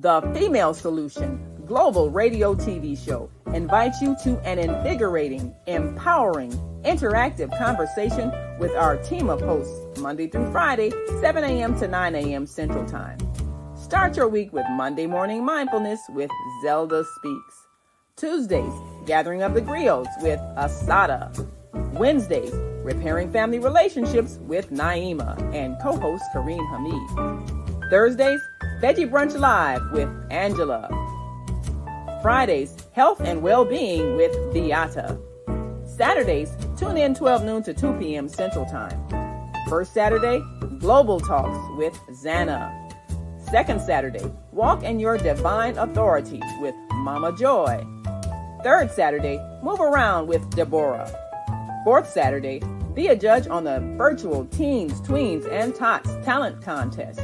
The Female Solution Global Radio TV Show invites you to an invigorating, empowering, interactive conversation with our team of hosts Monday through Friday, 7 a.m. to 9 a.m. Central Time. Start your week with Monday Morning Mindfulness with Zelda Speaks. Tuesdays, Gathering of the Griots with Asadah. Wednesdays, Repairing Family Relationships with Naima and co-host Kareem Hamid. Thursdays, Veggie Brunch Live with Angela. Fridays, Health and Well-Being with Beata. Saturdays, tune in 12 noon to 2 p.m. Central Time. First Saturday, Global Talks with Zana. Second Saturday, Walk in Your Divine Authority with Mama Joy. Third Saturday, Move Around with Deborah. Fourth Saturday, be a judge on the virtual Teens, Tweens, and Tots Talent Contest.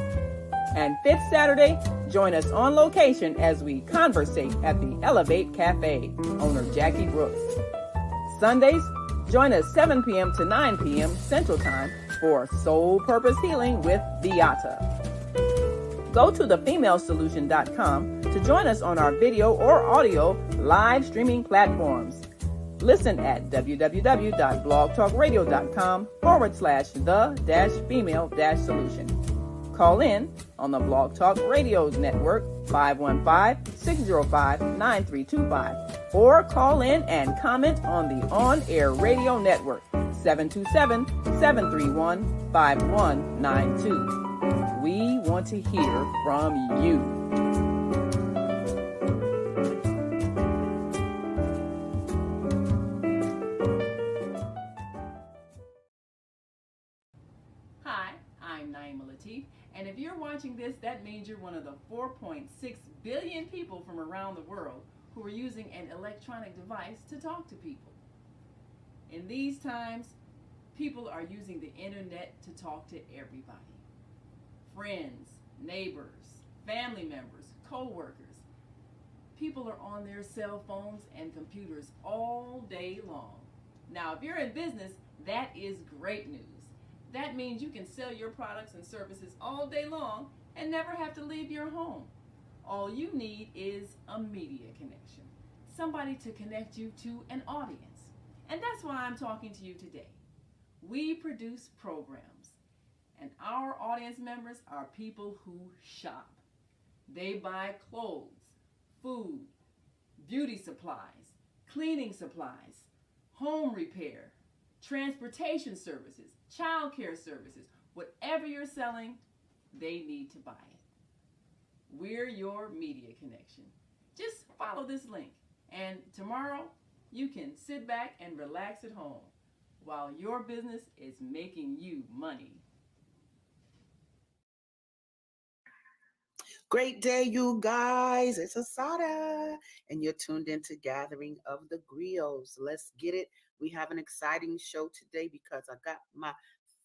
And fifth Saturday, join us on location as we conversate at the Elevate Cafe, owner Jackie Brooks. Sundays, join us 7 p.m. to 9 p.m. Central Time for Soul Purpose Healing with Beata. Go to thefemalesolution.com to join us on our video or audio live streaming platforms. Listen at www.blogtalkradio.com/the-female-solution. Call in on the Blog Talk Radio Network 515-605-9325 or call in and comment on the On-Air Radio Network 727-731-5192. We want to hear from you. Hi, I'm Naima Latif. And if you're watching this, that means you're one of the 4.6 billion people from around the world who are using an electronic device to talk to people. In these times, people are using the internet to talk to everybody. Friends, neighbors, family members, co-workers. People are on their cell phones and computers all day long. Now, if you're in business, that is great news. That means you can sell your products and services all day long and never have to leave your home. All you need is a media connection, somebody to connect you to an audience. And that's why I'm talking to you today. We produce programs, and our audience members are people who shop. They buy clothes, food, beauty supplies, cleaning supplies, home repair, transportation services, child care services. Whatever you're selling, they need to buy it. We're your media connection. Just follow this link, and tomorrow you can sit back and relax at home while your business is making you money. Great day, you guys. It's Asadah, and you're tuned into Gathering of the Griots. Let's get it. We have an exciting show today because I got my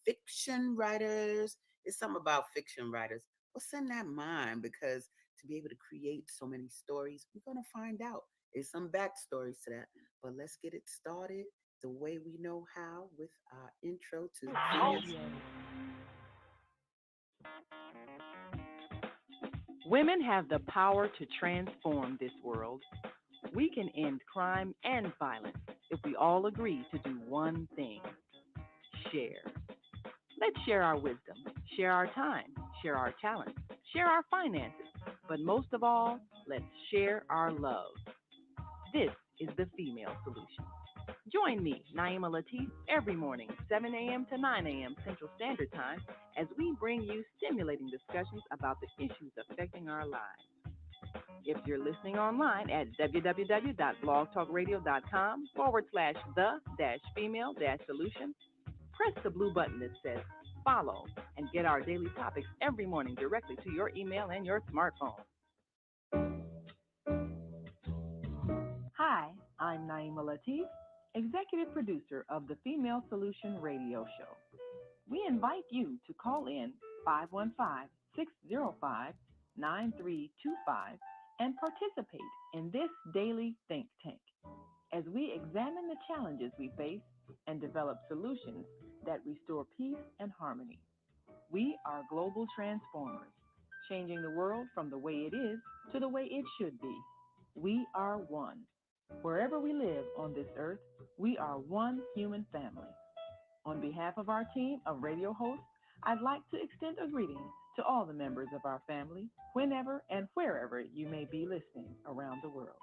fiction writers. It's something about fiction writers. What's in that mind? Because to be able to create so many stories, we're going to find out. There's some backstories to that. But let's get it started the way we know how with our intro to Women have the power to transform this world. We can end crime and violence if we all agree to do one thing: share. Let's share our wisdom, share our time, share our talents, share our finances, but most of all, let's share our love. This is the Female Solution. Join me, Naima Latif, every morning, 7 a.m. to 9 a.m. Central Standard Time, as we bring you stimulating discussions about the issues affecting our lives. If you're listening online at www.blogtalkradio.com/the-female-solution, press the blue button that says follow and get our daily topics every morning directly to your email and your smartphone. Hi, I'm Naima Latif, executive producer of the Female Solution radio show. We invite you to call in 515-605-9325 and participate in this daily think tank as we examine the challenges we face and develop solutions that restore peace and harmony. We are global transformers, changing the world from the way it is to the way it should be. We are one. Wherever we live on this earth, we are one human family. On behalf of our team of radio hosts, I'd like to extend a greeting to all the members of our family, whenever and wherever you may be listening around the world.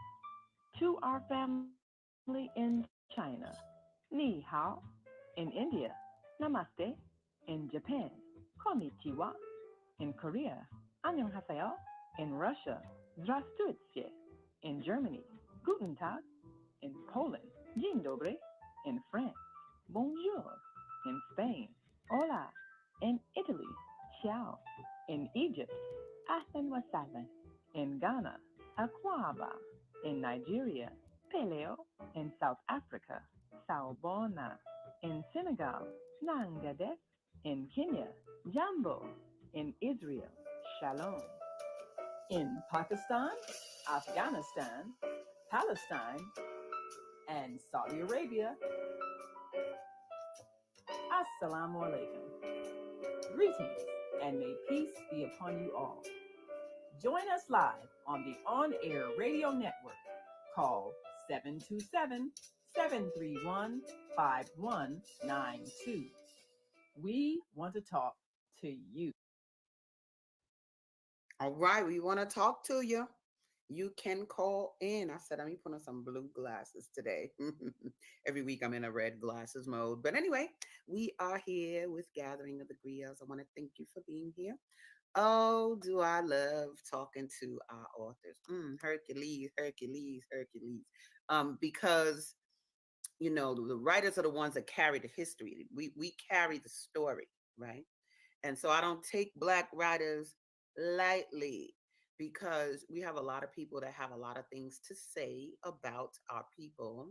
To our family in China, Ni Hao. In India, Namaste. In Japan, Konnichiwa. In Korea, Annyeonghaseyo. In Russia, Здравствуйте. In Germany, Guten Tag. In Poland, Dzień dobry. In France, Bonjour. In Spain, Hola. In Italy, Ciao. In Egypt, Ahlan wa sahlan. In Ghana, Akwaba. In Nigeria, Peleo. In South Africa, Sawubona. In Senegal, Nangadet. In Kenya, Jambo. In Israel, Shalom. In Pakistan, Afghanistan, Palestine, and Saudi Arabia, Assalamu alaikum. Greetings, and may peace be upon you all. Join us live on the On Air Radio Network. Call 727 731 5192. We want to talk to you. All right, we want to talk to you. You can call in. I said, I'm put on some blue glasses today. Every week I'm in a red glasses mode. But anyway, we are here with Gathering of the Griots. I want to thank you for being here. Oh, do I love talking to our authors. Hercules, Hercules, Hercules. Because, you know, the writers are the ones that carry the history. We carry the story, right? And so I don't take Black writers lightly because we have a lot of people that have a lot of things to say about our people,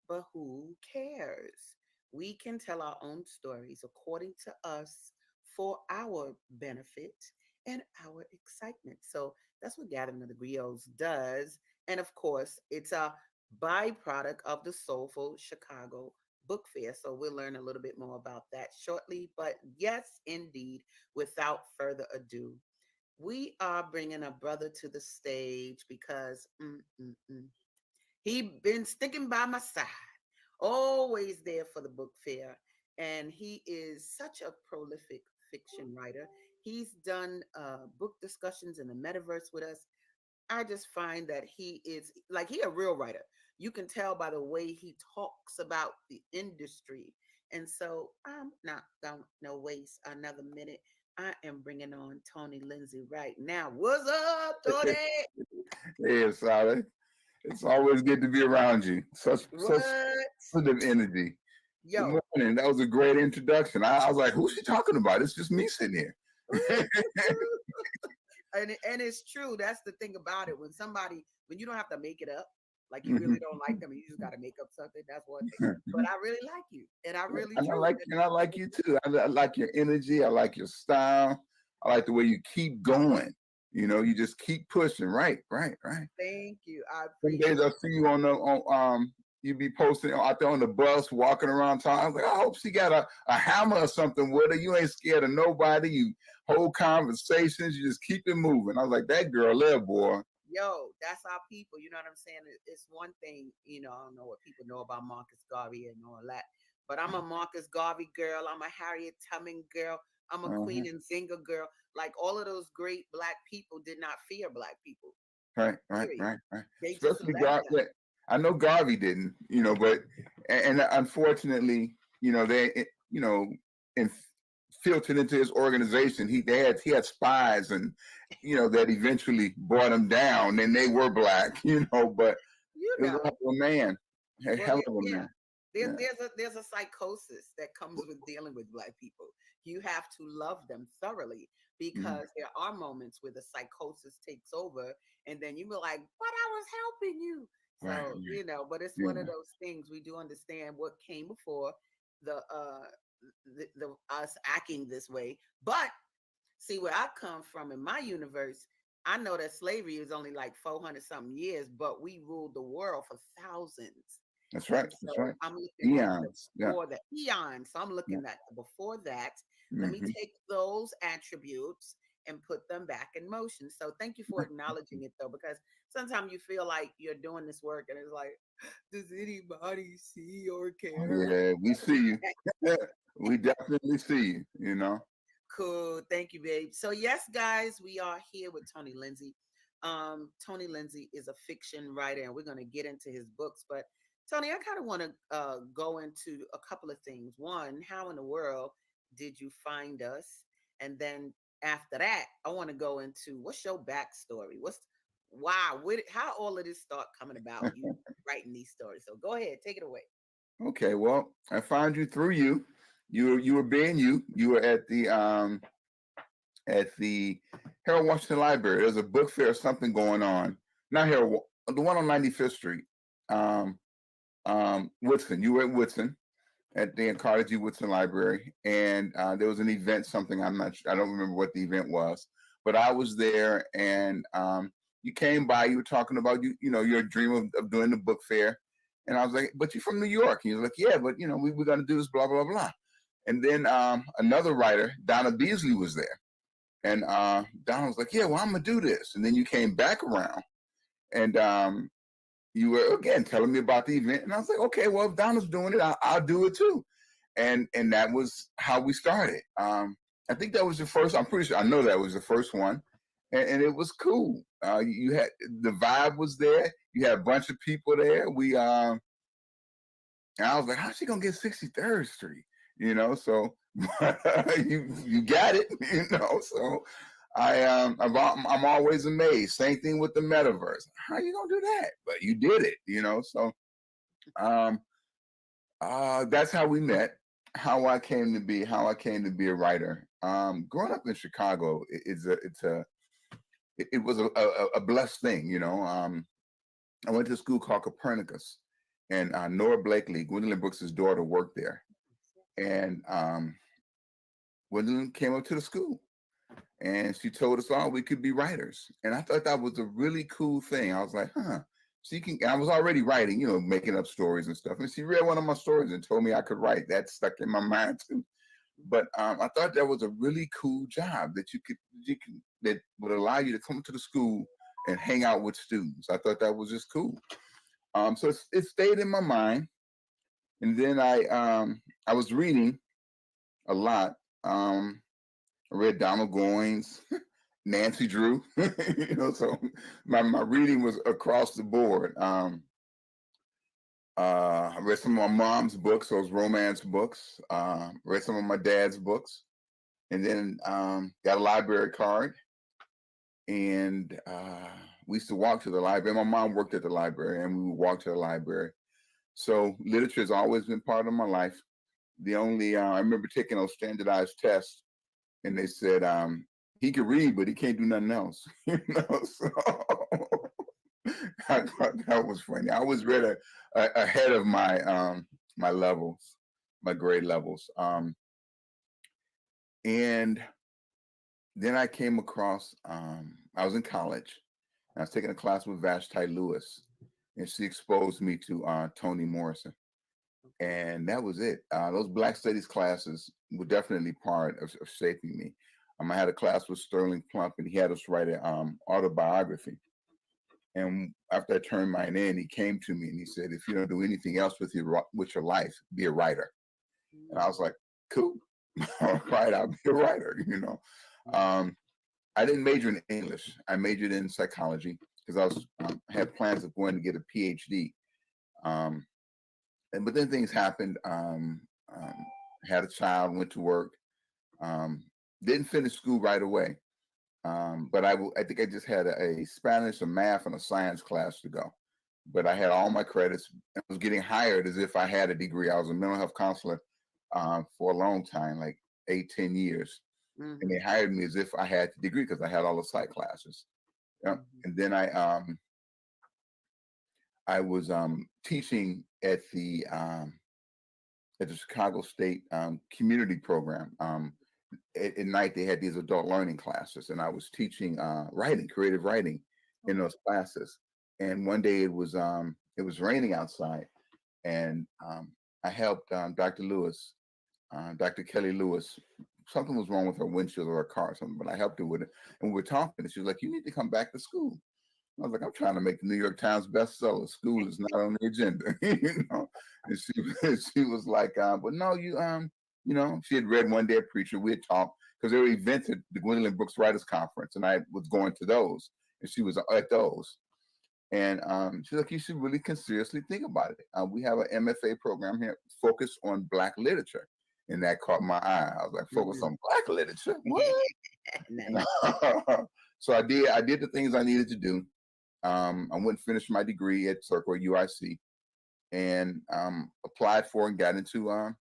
but who cares? We can tell our own stories according to us for our benefit and our excitement. So that's what Gathering of the Griots does. And of course, it's a byproduct of the Soulful Chicago Book Fair. So we'll learn a little bit more about that shortly. But yes, indeed, without further ado, we are bringing a brother to the stage because he been sticking by my side, always there for the book fair. And he is such a prolific fiction writer. He's done book discussions in the metaverse with us. I just find that he is like he a real writer. You can tell by the way he talks about the industry. And so I'm not going to waste another minute. I am bringing on Tony Lindsay right now. What's up, Tony? Hey, Asadah. It's always good to be around you. Such What? positive energy. Good Yo. morning. That was a great introduction. I was like, who's she talking about? It's just me sitting here. And it's true. That's the thing about it. When you don't have to make it up, like you really don't like them, and you just got to make up something. That's one thing. But I really like you, and I really And do. I like you too. I like your energy. I like your style. I like the way you keep going. You know, you just keep pushing. Right. Thank you. I Some appreciate days I see you you be posting out there on the bus, walking around town. I was like, I hope she got a hammer or something with her. You ain't scared of nobody. You hold conversations. You just keep it moving. I was like, that girl there, boy. Yo, that's our people. You know what I'm saying? It's one thing, I don't know what people know about Marcus Garvey and all that, but I'm a Marcus Garvey girl. I'm a Harriet Tubman girl. I'm a Queen and Zinga girl. Like all of those great Black people did not fear Black people. Right. They Especially just Garvey. I know Garvey didn't, but and unfortunately, they, and filtered into his organization. He had spies, and that eventually brought him down. And they were Black, but it was a hell of a man, a hell of a man. There's a psychosis that comes with dealing with Black people. You have to love them thoroughly because there are moments where the psychosis takes over, and then you be like, "But I was helping you." So but it's one of those things. We do understand what came before the us acting this way, but see where I come from in my universe. I know that slavery is only like 400 something years, but we ruled the world for thousands. That's right. So That's right. I'm looking Eons. at before the eons. So I'm looking at before that. Let me take those attributes and put them back in motion. So thank you for acknowledging it though, because sometimes you feel like you're doing this work and it's like, does anybody see or care? Yeah, we see you. We definitely see you, you know. Cool. Thank you, babe. So, yes, guys, we are here with Tony Lindsay. Tony Lindsay is a fiction writer, and we're going to get into his books. But, Tony, I kind of want to go into a couple of things. One, how in the world did you find us? And then after that, I want to go into what's your backstory? Wow, how all of this start coming about you writing these stories? So, go ahead, take it away. Okay, well, I found you through you. You were being you. You were at the Harold Washington Library. There's a book fair or something going on. Not Harold, the one on 95th Street. Woodson. You were at Woodson at the Carter G. Woodson Library, and there was an event. Something I'm not sure. I don't remember what the event was, but I was there, and you came by. You were talking about your dream of doing the book fair, and I was like, "But you're from New York." And he was like, "Yeah, but we're going to do this, blah blah blah." And then another writer, Donna Beasley, was there. And Donna was like, "Yeah, well, I'm gonna do this." And then you came back around, and you were again telling me about the event, and I was like, "Okay, well, if Donna's doing it, I'll do it too." And that was how we started. I think that was the first. I'm pretty sure. I know that was the first one, and it was cool. You had the vibe was there. You had a bunch of people there. And I was like, "How's she gonna get 63rd Street?" So you got it. So I'm always amazed. Same thing with the metaverse. How you gonna do that? But you did it. So that's how we met. How I came to be a writer. Growing up in Chicago, it was a blessed thing. I went to a school called Copernicus, and Nora Blakely, Gwendolyn Brooks's daughter, worked there. And Gwendolyn came up to the school, and she told us all we could be writers. And I thought that was a really cool thing. I was like, huh. I was already writing, making up stories and stuff. And she read one of my stories and told me I could write. That stuck in my mind too. But I thought that was a really cool job that that would allow you to come to the school and hang out with students. I thought that was just cool. So it stayed in my mind. And then I was reading a lot. I read Donald Goines, Nancy Drew. So my reading was across the board. I read some of my mom's books, those romance books. Read some of my dad's books, and then got a library card. And we used to walk to the library. My mom worked at the library, and we would walk to the library. So literature has always been part of my life. The only I remember taking those standardized tests, and they said he could read, but he can't do nothing else. So I thought that was funny. I always read ahead of my my levels, my grade levels, and then I came across. I was in college. And I was taking a class with Vashti Lewis, and she exposed me to Toni Morrison. And that was it. Those Black Studies classes were definitely part of shaping me. I had a class with Sterling Plump, and he had us write an autobiography. And after I turned mine in, he came to me and he said, "If you don't do anything else with your life, be a writer." And I was like, "Cool, all right, I'll be a writer." I didn't major in English. I majored in psychology because I was had plans of going to get a PhD. But then things happened. Had a child, went to work, didn't finish school right away. But I think I just had a Spanish, a math, and a science class to go. But I had all my credits. I was getting hired as if I had a degree. I was a mental health counselor for a long time, like 8-10 years. Mm-hmm. And they hired me as if I had the degree because I had all the psych classes. Mm-hmm. And then I was teaching at the Chicago State community program. At night they had these adult learning classes, and I was teaching writing, creative writing, in those classes. And one day it was raining outside, and I helped Dr. Lewis, Dr. Kelly Lewis, something was wrong with her windshield or her car or something, but I helped her with it. And we were talking, and she was like, "You need to come back to school." I was like, "I'm trying to make the New York Times bestseller. School is not on the agenda," And she was like, "But no, she had read One Day a Preacher. We had talked because there were events at the Gwendolyn Brooks Writers Conference, and I was going to those, and she was at those. And she's like, "You should really seriously think about it. We have an MFA program here focused on Black literature." And that caught my eye. I was like, "Focus on Black literature? What?" Nice. So I did the things I needed to do. I went and finished my degree at Circle UIC and applied for and got into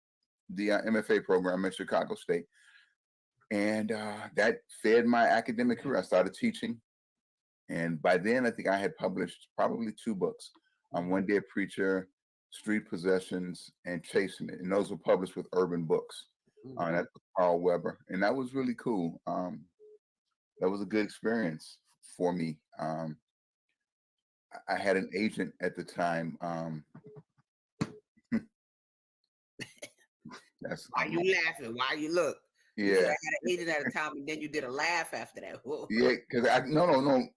the MFA program at Chicago State. And that fed my academic career. I started teaching. And by then, I think I had published probably 2 books, One Day a Preacher, Street Possessions, and Chasing It. And those were published with Urban Books. That's Carl Weber. And that was really cool. That was a good experience for me. I had an agent at the time. That's Why you laughing? Why you look? You said I yeah, had an agent at a time, and then you did a laugh after that. Whoa. yeah. Because no,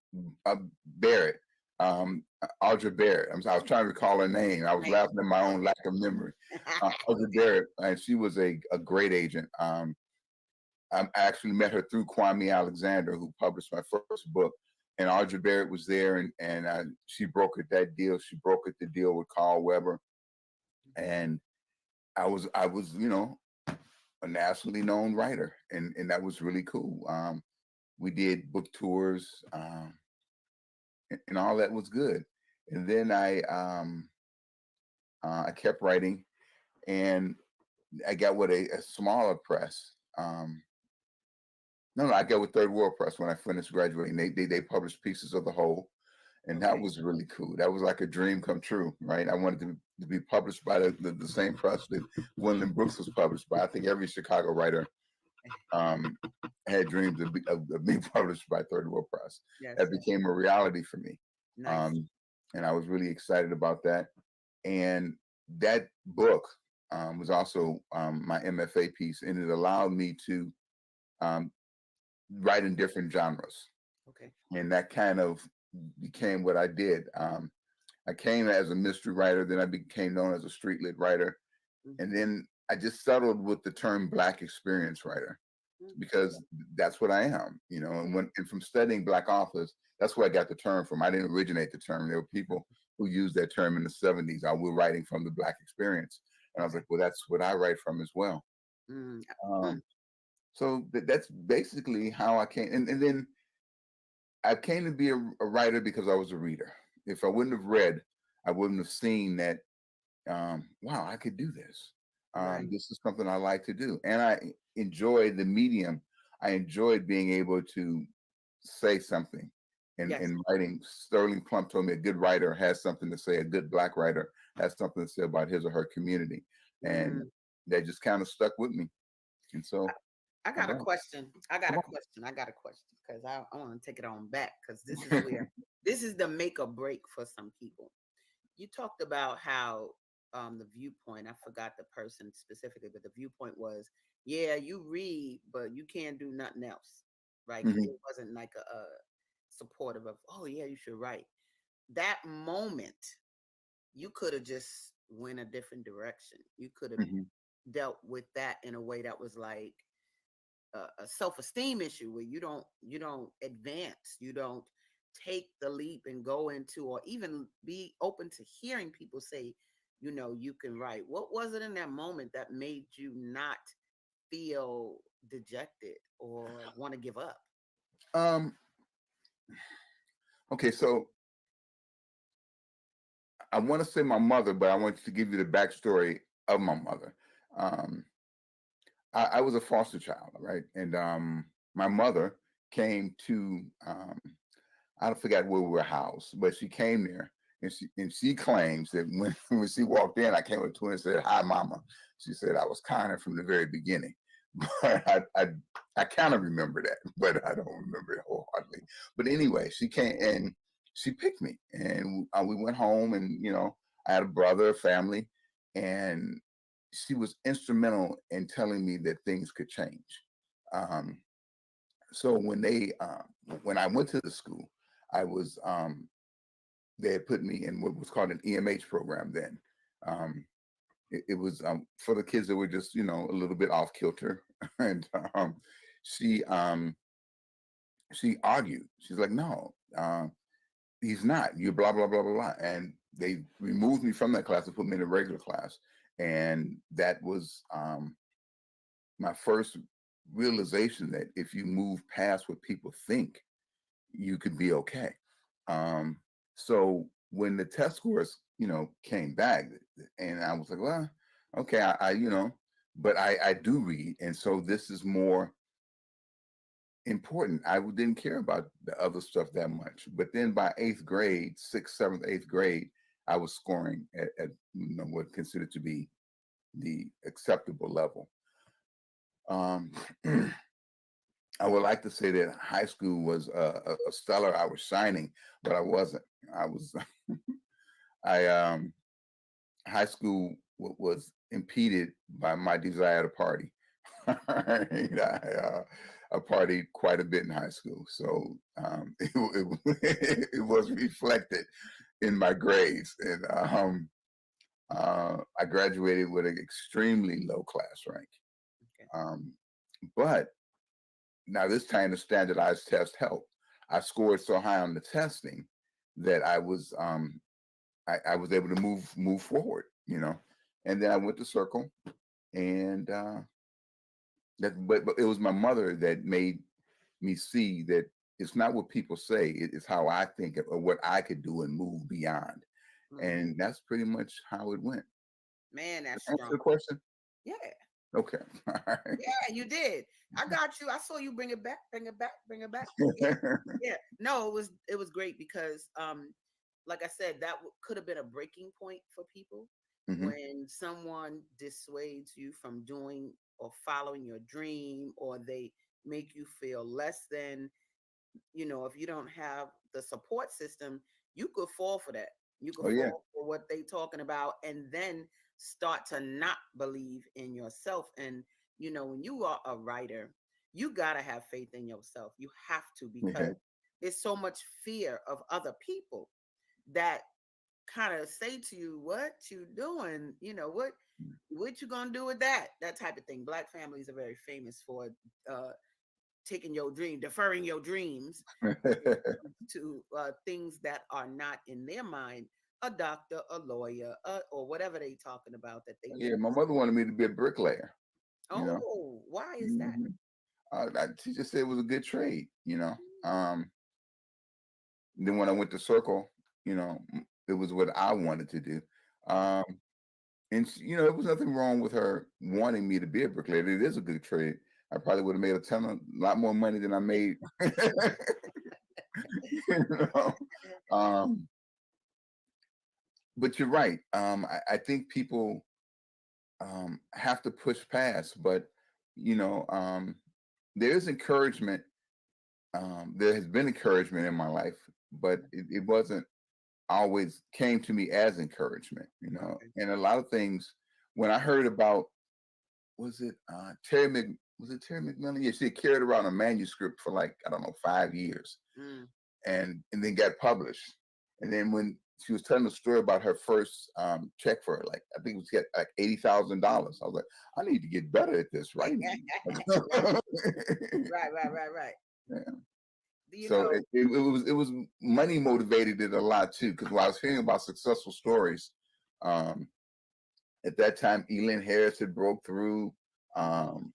Barrett, Audra Barrett. I was trying to recall her name. I was laughing at my own lack of memory. Audra Barrett, and she was a great agent. I actually met her through Kwame Alexander, who published my first book. And Audra Barrett was there, and she brokered that deal. She brokered the deal with Carl Weber, and I was a nationally known writer, and that was really cool. We did book tours, and all that was good. And then I kept writing, and I got with a smaller press. No, I got with Third World Press when I finished graduating. They published Pieces of the Whole, and that was really cool. That was like a dream come true, right? I wanted to be published by the same press that Gwendolyn Brooks was published by. I think every Chicago writer had dreams of being published by Third World Press. Yes, that became a reality for me. nice. And I was really excited about that. And that book was also my MFA piece, and it allowed me to write in different genres. Okay. And that kind of became what I did. I came as a mystery writer, then I became known as a street lit writer. And then I just settled with the term Black experience writer because that's what I am, and from studying Black authors, that's where I got the term from. I didn't originate the term. There were people who used that term in the 70s. I was writing from the Black experience. And I was like, well, that's what I write from as well. So that's basically how I came. And then I came to be a writer because I was a reader. If I wouldn't have read, I wouldn't have seen that, wow, I could do this. This is something I like to do. And I enjoyed the medium. I enjoyed being able to say something. And writing, Sterling Plump told me a good writer has something to say. A good Black writer has something to say about his or her community. And that just kind of stuck with me. And so I got a question. I got a question because I want to take it on back because this is where this is the make or break for some people. You talked about how the viewpoint, I forgot the person specifically, but the viewpoint was, yeah, you read, but you can't do nothing else, right? It wasn't like a supportive of, oh yeah, you should write. That moment, you could have just went a different direction. You could have dealt with that in a way that was like a self-esteem issue where you don't advance, you don't take the leap and go into, or even be open to hearing people say, you can write. What was it in that moment that made you not feel dejected or want to give up? Okay, so I want to say my mother, but I want to give you the backstory of my mother. I was a foster child, right? And my mother came to, I forgot where we were housed, but she came there, and she claims that when she walked in, I came up to her and said, "Hi, Mama." She said I was kind of from the very beginning, but I kind of remember that, but I don't remember it wholeheartedly. But anyway, she came and she picked me, and we went home, and I had a brother, a family, and she was instrumental in telling me that things could change. um, so when I went to the school, I was they had put me in what was called an EMH program then. Um, it was for the kids that were just a little bit off kilter, and she um, she argued. She's like, no, he's not. You blah blah blah blah blah, and they removed me from that class and put me in a regular class, and that was my first realization that if you move past what people think, you could be okay. Um, so when the test scores, came back, and I was like, well, okay, but I do read, and so this is more important. I didn't care about the other stuff that much, but then by eighth grade, sixth, seventh, eighth grade, I was scoring at what considered to be the acceptable level. Um, I would like to say that high school was a stellar. I was shining, but I wasn't. I was. I high school was impeded by my desire to party. I partied quite a bit in high school, so it was reflected in my grades, and I graduated with an extremely low class rank. Okay. But now this time the standardized test helped. I scored so high on the testing that I was able to move forward, And then I went to Circle, and but it was my mother that made me see that it's not what people say, it's how I think of, or what I could do and move beyond. Mhm. And that's pretty much how it went. Man, that's Answer strong. the question? Yeah. Okay. All right. Yeah, you did. I got you. I saw you bring it back, bring it back, bring it back. Yeah, yeah. No, it was great because like I said, that could have been a breaking point for people Hmm. when someone dissuades you from doing or following your dream, or they make you feel less than. If you don't have the support system, you could fall for that. You could Oh yeah. fall for what they talking about, and then start to not believe in yourself. And when you are a writer, you got to have faith in yourself. You have to, because Yeah. there's so much fear of other people that kind of say to you, what you doing, what you gonna do with that type of thing. Black families are very famous for uh taking your dream, deferring your dreams to things that are not in their mind, a doctor, a lawyer, or whatever they talking about that they Yeah, need. my mother wanted me to be a bricklayer, you know. Oh, why is that? Hmm. She just said it was a good trade. Then when I went to Circle, it was what I wanted to do. Um, and there was nothing wrong with her wanting me to be a bricklayer. It is a good trade. I probably would have made a lot more money than I made. you know? um, but you're right. I think people have to push past, but you know, um, there is encouragement. There has been encouragement in my life, but it wasn't always came to me as encouragement. Okay. And a lot of things when I heard about was it Terry Mc was it Terry McMillan? Yeah, she had carried around a manuscript for like, I don't know, 5 years, Mm. and then got published. And then when she was telling the story about her first check for it, like I think it was get like $80,000. I was like, I need to get better at this writing. Right, right. Yeah. You So know, it was money motivated it a lot too, because when I was hearing about successful stories, um, at that time Elin Harris had broke through, mhm. um,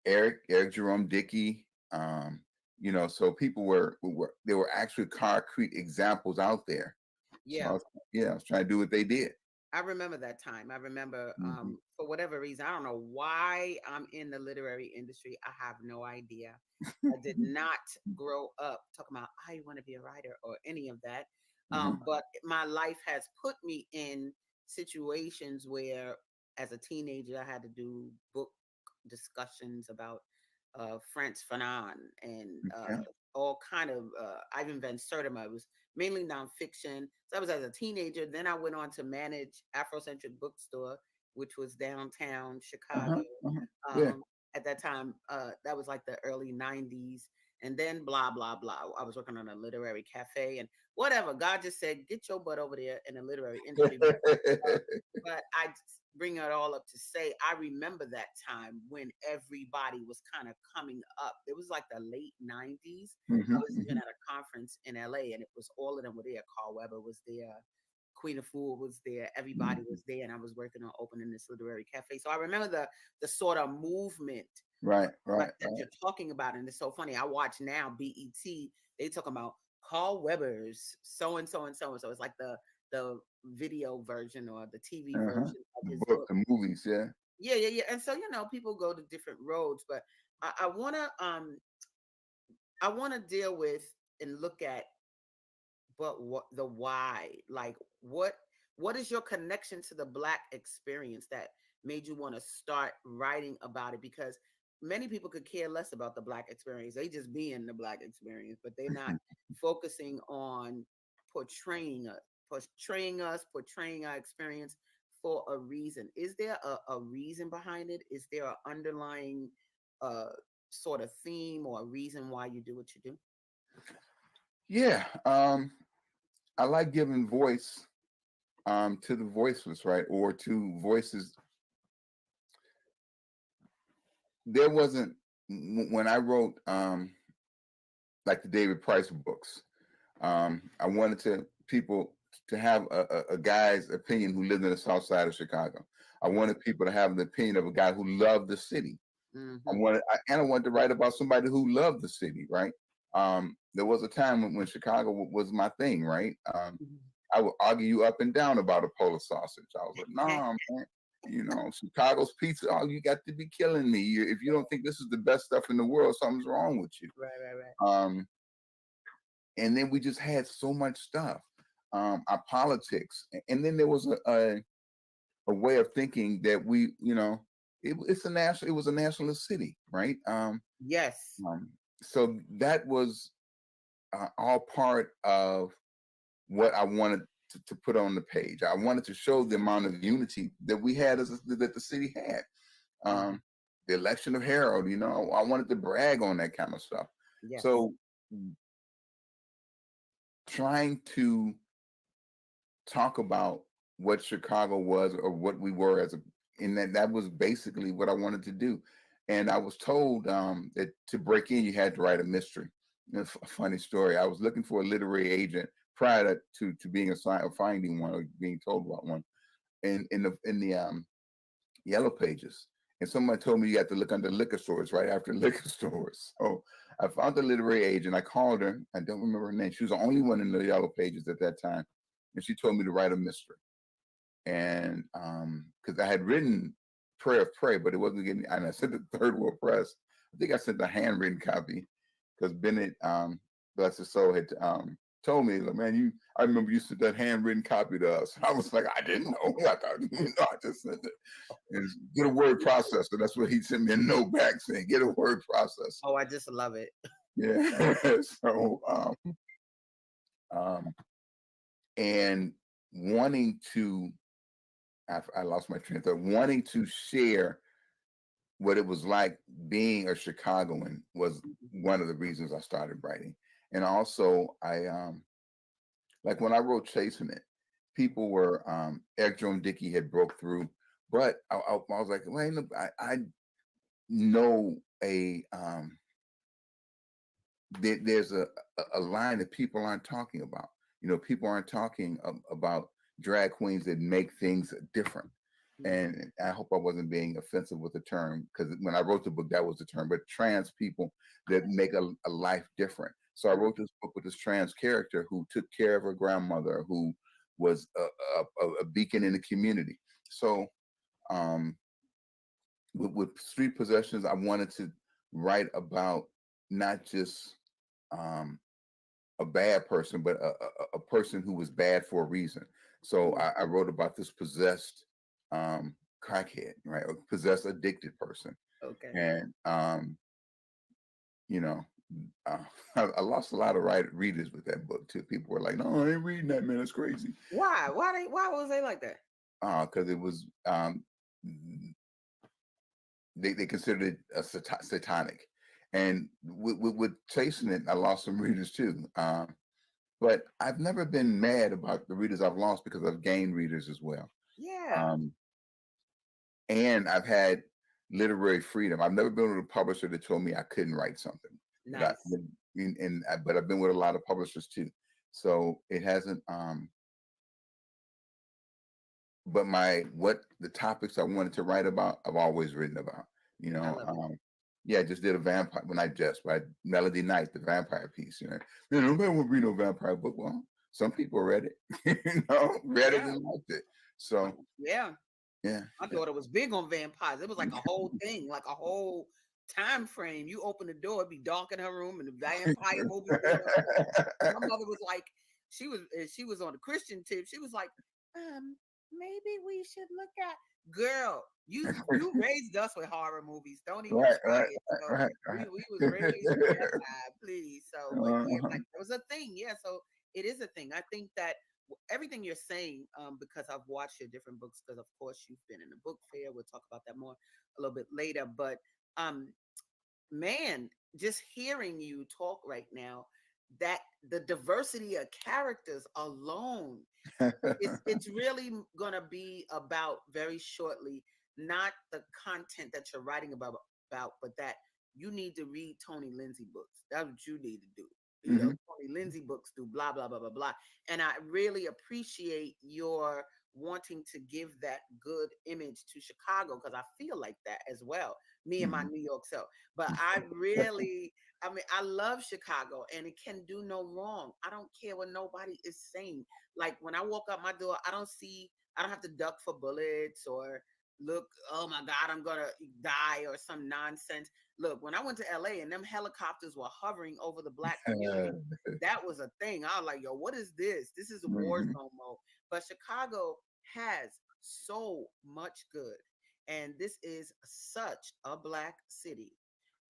Eric Jerome Dickey, so people there were actually concrete examples out there. So Yeah, I was trying to do what they did. I remember that time. I remember, Hmm. for whatever reason, I don't know why I'm in the literary industry. I have no idea. I did not grow up talking about I want to be a writer or any of that. Hmm. But my life has put me in situations where, as a teenager, I had to do book discussions about Frantz Fanon and Okay. all kind of Ivan Van Sertima. It was mainly nonfiction. So I was as a teenager. Then I went on to manage Afrocentric Bookstore, which was downtown Chicago. Uh-huh. Uh-huh. Yeah. Um, at that time. That was like the early 90s. And then blah, blah, blah. I was working on a literary cafe and whatever. God just said, get your butt over there in the literary industry. But I bring it all up to say, I remember that time when everybody was kind of coming up. It was like the late 90s. I was even at a conference in LA and it was all of them were there. Carl Weber was there. Queen of Fool was there. Everybody was there, and I was working on opening this literary cafe. So I remember the sort of movement that you're talking about, and it's so funny. I watch now BET. They talking about Carl Weber's so and so and so and so. It's like the video version or the TV version of his book. The movies, yeah. Yeah. And so people go to different roads, but I wanna deal with and look at but what the why, like what is your connection to the Black experience that made you want to start writing about it? Because many people could care less about the Black experience, they just be in the Black experience, but they're not focusing on portraying us portraying our experience for a reason. Is there a reason behind it? Is there an underlying uh sort of theme or a reason why you do what you do? Yeah. I like giving voice to the voiceless, right? Or to voices. There wasn't when I wrote like the David Price books. I wanted people to have a guy's opinion who lived in the South Side of Chicago. I wanted people to have the opinion of a guy who loved the city. I wanted to write about somebody who loved the city, right? There was a time when Chicago was my thing, right? I would argue you up and down about a Polish sausage. I was like, nah, man, Chicago's pizza. Oh, you got to be killing me. If you don't think this is the best stuff in the world, something's wrong with you. Right. And then we just had so much stuff, our politics, and then there was a way of thinking that it was a nationalist city, right? Yes. So that was all part of what I wanted to put on the page. I wanted to show the amount of unity that we had that the city had. The election of Harold, I wanted to brag on that kind of stuff. Yes. So trying to talk about what Chicago was or what we were that was basically what I wanted to do. And I was told that to break in, you had to write a mystery. It's a funny story. I was looking for a literary agent prior to being assigned or finding one or being told about one in the Yellow Pages. And someone told me you had to look under liquor stores right after liquor stores. So I found the literary agent. I called her. I don't remember her name. She was the only one in the Yellow Pages at that time. And she told me to write a mystery. And because I had written Prayer of Prey, but it wasn't getting, and I sent it to Third World Press. I think I sent a handwritten copy because Bennett, bless his soul, had told me, like, man, I remember you sent that handwritten copy to us. I was like, I didn't know. I just sent it. And get a word processor. That's what he sent me a note back saying, get a word processor. Oh, I just love it. Yeah. So, and wanting to, I lost my train of thought, wanting to share what it was like being a Chicagoan was one of the reasons I started writing. And also, like when I wrote Chasing It, people were, Eric Joan Dickey had broke through, but I was like, well, I know there's a line that people aren't talking about. People aren't talking about drag queens that make things different. And I hope I wasn't being offensive with the term, because when I wrote the book, that was the term, but trans people that make a life different. So I wrote this book with this trans character who took care of her grandmother, who was a beacon in the community. So with Street Possessions, I wanted to write about not just a bad person, but a person who was bad for a reason. So I wrote about this possessed crackhead, right? Or possessed addicted person. Okay. And I lost a lot of readers with that book too. People were like, "No, I ain't reading that, man. It's crazy." Why? Why was they like that? Because it was they considered it a satanic. And with chasing it, I lost some readers too. But I've never been mad about the readers I've lost because I've gained readers as well. Yeah. Um, and I've had literary freedom. I've never been with a publisher that told me I couldn't write something. But Nice. but I've been with a lot of publishers too. So it hasn't. But what the topics I wanted to write about, I've always written about. You I know, love it. yeah, I just did a vampire when I just right Melody Night, the vampire piece. Nobody will read no vampire book. Well, some people read it, read it Yeah. and liked it. So Yeah. yeah, My daughter was big on vampires. It was like a whole thing, like a whole time frame. You open the door, it'd be dark in her room, and the vampire movies be on. My mother was like, she was on the Christian tip. She was like, maybe we should look at girl. You raised us with horror movies. Don't even right, try right, it. So right, we was raised with that side, please. So, but yeah, uh-huh. like it was a thing. Yeah, so it is a thing. I think that everything you're saying, because I've watched your different books, because of course you've been in the book fair. We'll talk about that more a little bit later. But um, man, just hearing you talk right now, that the diversity of characters alone, it's really gonna be about very shortly, not the content that you're writing about, but that you need to read Tony Lindsay books. That's what you need to do. Mhm. Tony Lindsay books do blah blah blah blah blah. And I really appreciate your wanting to give that good image to Chicago, because I feel like that as well. Me and my Mhm. New York self. But I really, I mean, I love Chicago and it can do no wrong. I don't care what nobody is saying. Like when I walk out my door, I don't have to duck for bullets or look, oh my God, I'm gonna die or some nonsense. Look, when I went to LA and them helicopters were hovering over the black community, that was a thing. I was like, yo, what is this? This is a war Mhm. zone mode. But Chicago has so much good. And this is such a black city.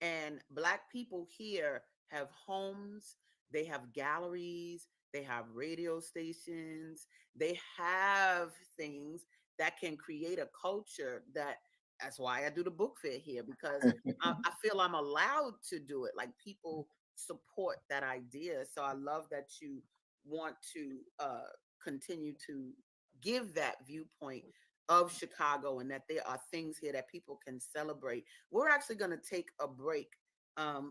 And black people here have homes, they have galleries, they have radio stations, they have things that can create a culture that's why I do the book fair here, because I feel I'm allowed to do it. Like people support that idea. So I love that you want to continue to give that viewpoint of Chicago, and that there are things here that people can celebrate. We're actually going to take a break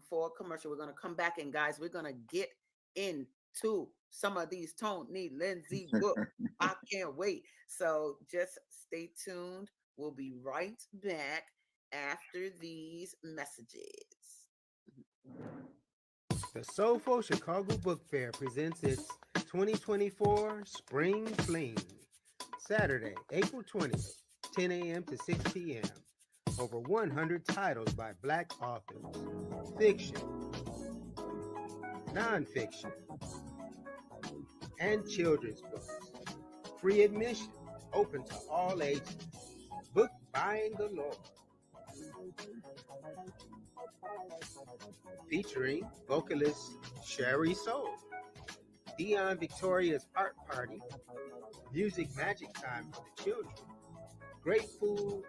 for a commercial. We're going to come back, and guys, we're going to get into some of these Tony Lindsay books. I can't wait. So just stay tuned. We'll be right back after these messages. The Soulful Chicago Book Fair presents its 2024 Spring Fling, Saturday, April 20th, 10 a.m. to 6 p.m. Over 100 titles by Black authors, fiction, nonfiction, and children's books. Free admission, open to all ages. Book buying galore. Featuring vocalist Sherry Soul, Dion Victoria's Art Party, Music Magic Time for the children, great food,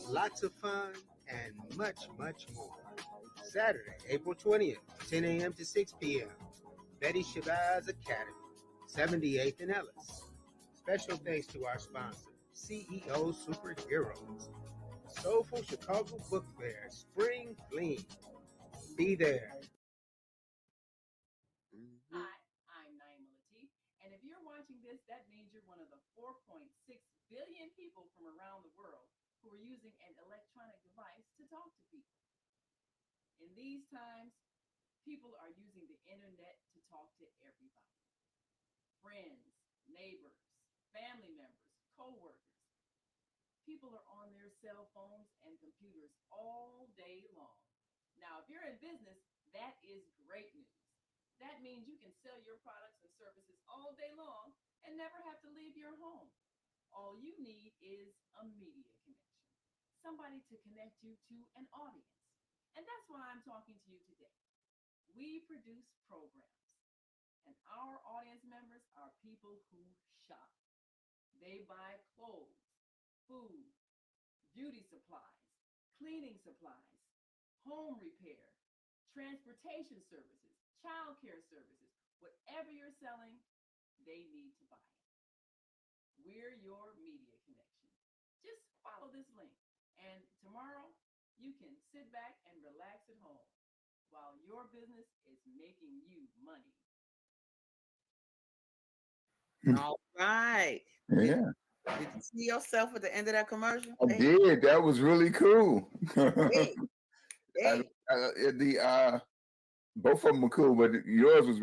lots of fun, and much, much more. Saturday, April 20th, 10 a.m. to 6 p.m. Betty Shabazz Academy, 78th and Ellis. Special thanks to our sponsor, CEO Superheroes. Soulful Chicago Book Fair, Spring Fling. Be there. Mhm. Hi, I'm Naima Latif, and if you're watching this, that means you're one of the 4.6 billion people from around the world who are using an electronic device to talk to people. In these times, people are using the internet to talk to everybody: friends, neighbors, family members, co-workers. People are on their cell phones and computers all day long. Now, if you're in business, that is great news. That means you can sell your products and services all day long and never have to leave your home. All you need is a media connection, somebody to connect you to an audience. And that's why I'm talking to you today. We produce programs, and our audience members are people who shop. They buy clothes, food, beauty supplies, cleaning supplies, home repair, transportation services, child care services. Whatever you're selling, they need to buy it. We're your media connection. Just follow this link, and tomorrow you can sit back and relax at home while your business is making you money. All right. Yeah, Did you see yourself at the end of that commercial? I did. That was really cool. Hey, I, hey. the both of them were cool, but yours was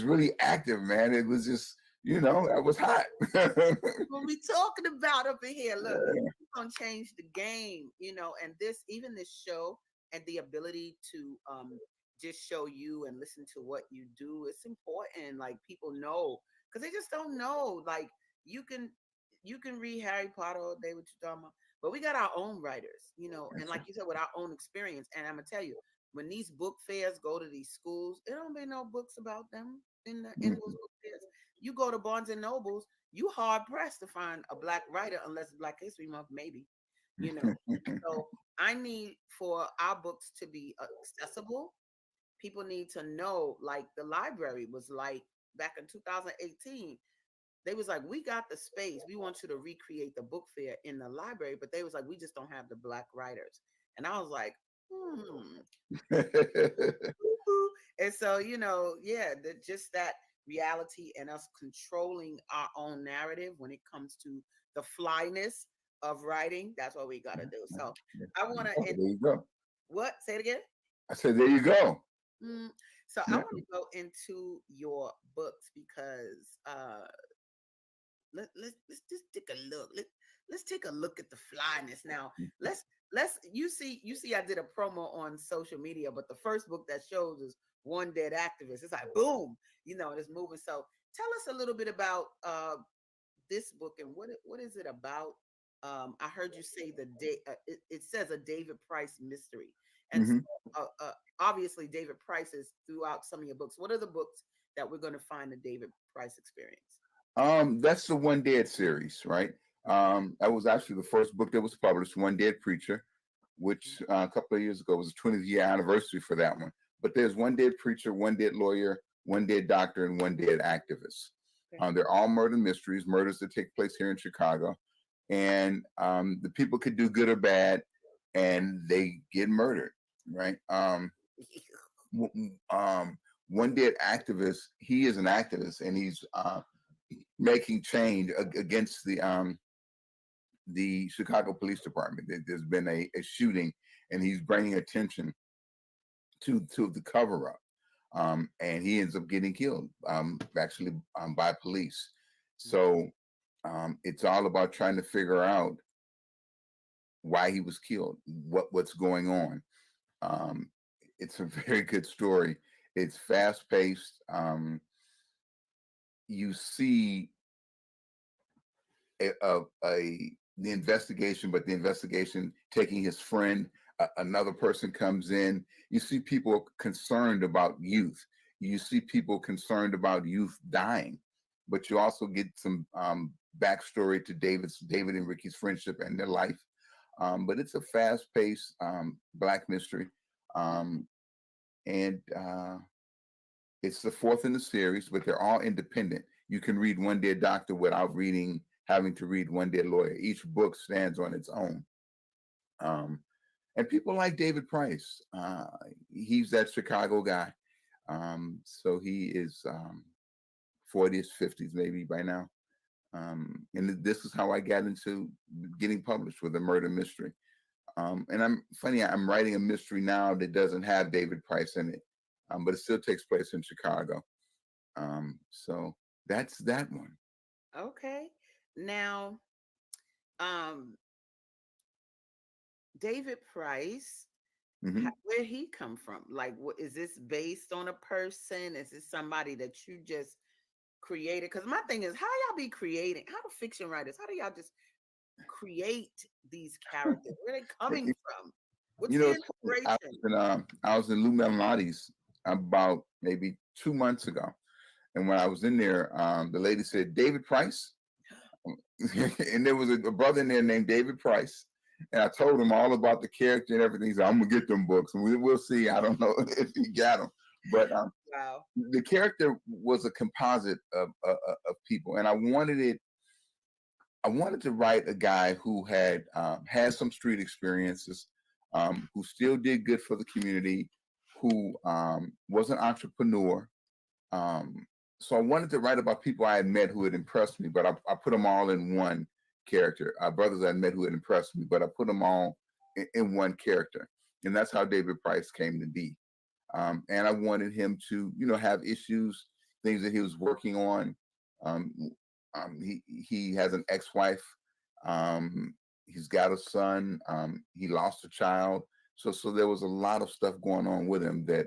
really active, man. It was just, that was hot. What we talking about up in here? Look, we're gonna change the game, and even this show and the ability to just show you and listen to what you do, it's important. Like people know, because they just don't know. Like you can read Harry Potter all day, what you talking about, but we got our own writers, and like you said, with our own experience. And I'm gonna tell you, when these book fairs go to these schools, there don't be no books about them in those book fairs. You go to Barnes and Nobles, you hard pressed to find a Black writer unless Black History Month, maybe. So I need for our books to be accessible. People need to know, like the library was like back in 2018. They was like, we got the space. We want you to recreate the book fair in the library, but they was like, we just don't have the Black writers. And I was like, And so, just that reality and us controlling our own narrative when it comes to the flyness of writing. That's what we got to do. So I want to. There you go. What? Say it again. I said, there you go. So I want to go into your books because let's just take a look. Let's take a look at the flyness now. Let's you see I did a promo on social media, but the first book that shows is One Dead Activist. It's like boom, it's moving. So tell us a little bit about this book and what is it about? I heard you say it says a David Price mystery, and so, obviously David Price is throughout some of your books. What are the books that we're going to find the David Price experience? That's the One Dead series, right? That was actually the first book that was published, One Dead Preacher, which a couple of years ago was the 20th year anniversary for that one. But there's One Dead Preacher, One Dead Lawyer, One Dead Doctor, and One Dead Activist. Okay. They're all murder mysteries, murders that take place here in Chicago. And the people could do good or bad, and they get murdered, right? One Dead Activist, he is an activist, and he's making change against the Chicago Police Department. There's been a shooting, and he's bringing attention to the cover up, and he ends up getting killed, actually by police. So it's all about trying to figure out why he was killed, what's going on. It's a very good story. It's fast paced. You see the investigation, but the investigation taking his friend, another person comes in. You see people concerned about youth. You see people concerned about youth dying, but you also get some backstory to David and Ricky's friendship and their life. But it's a fast-paced Black mystery, and it's the fourth in the series, but they're all independent. You can read One Dead Doctor without having to read One Dead Lawyer. Each book stands on its own. And people like David Price. He's that Chicago guy. So he is 40s, 50s maybe by now. And this is how I got into getting published with a murder mystery. And I'm writing a mystery now that doesn't have David Price in it, but it still takes place in Chicago. So that's that one. Okay. Now, David Price, where'd he come from? Like, what is this based on a person? Is this somebody that you just created? Because my thing is, how y'all be creating? How do fiction writers? How do y'all just create these characters? Where are they coming from? What's the inspiration? I was in Lou Malnati's about maybe 2 months ago, and when I was in there, the lady said, "David Price," and there was a brother in there named David Price, And I told him all about the character and everything. He said, I'm gonna get them books, and we'll see. I don't know if he got them, but Wow. the character was a composite of people, and I wanted to write a guy who had had some street experiences, who still did good for the community, who was an entrepreneur. So I wanted to write about people I had met who had impressed me, but I put them all in one character. Brothers I had met who had impressed me, but I put them all in one character, and that's how David Price came to be. And I wanted him to, have issues, things that he was working on. Um, he has an ex-wife. He's got a son. He lost a child. So there was a lot of stuff going on with him that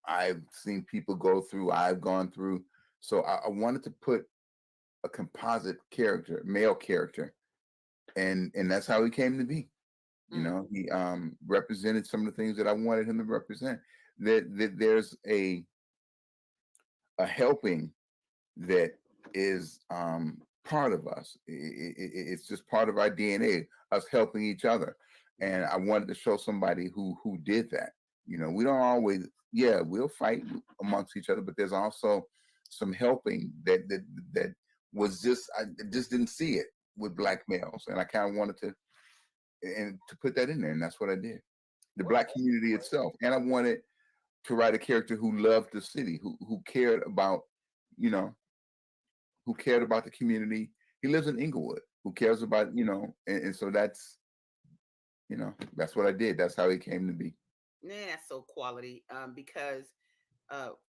I've seen people go through. I've gone through. So I wanted to put a composite character, male character, and that's how he came to be. He represented some of the things that I wanted him to represent. That there's a helping that is part of us. It's just part of our DNA, us helping each other. And I wanted to show somebody who did that. We don't always, we'll fight amongst each other, but there's also some helping that was just, I just didn't see it with Black males, and I kind of wanted to put that in there, and that's what I did. The Black community itself, and I wanted to write a character who loved the city, who cared about, who cared about the community. He lives in Inglewood. Who cares about, and so that's what I did. That's how he came to be. Yeah, that's so quality. Because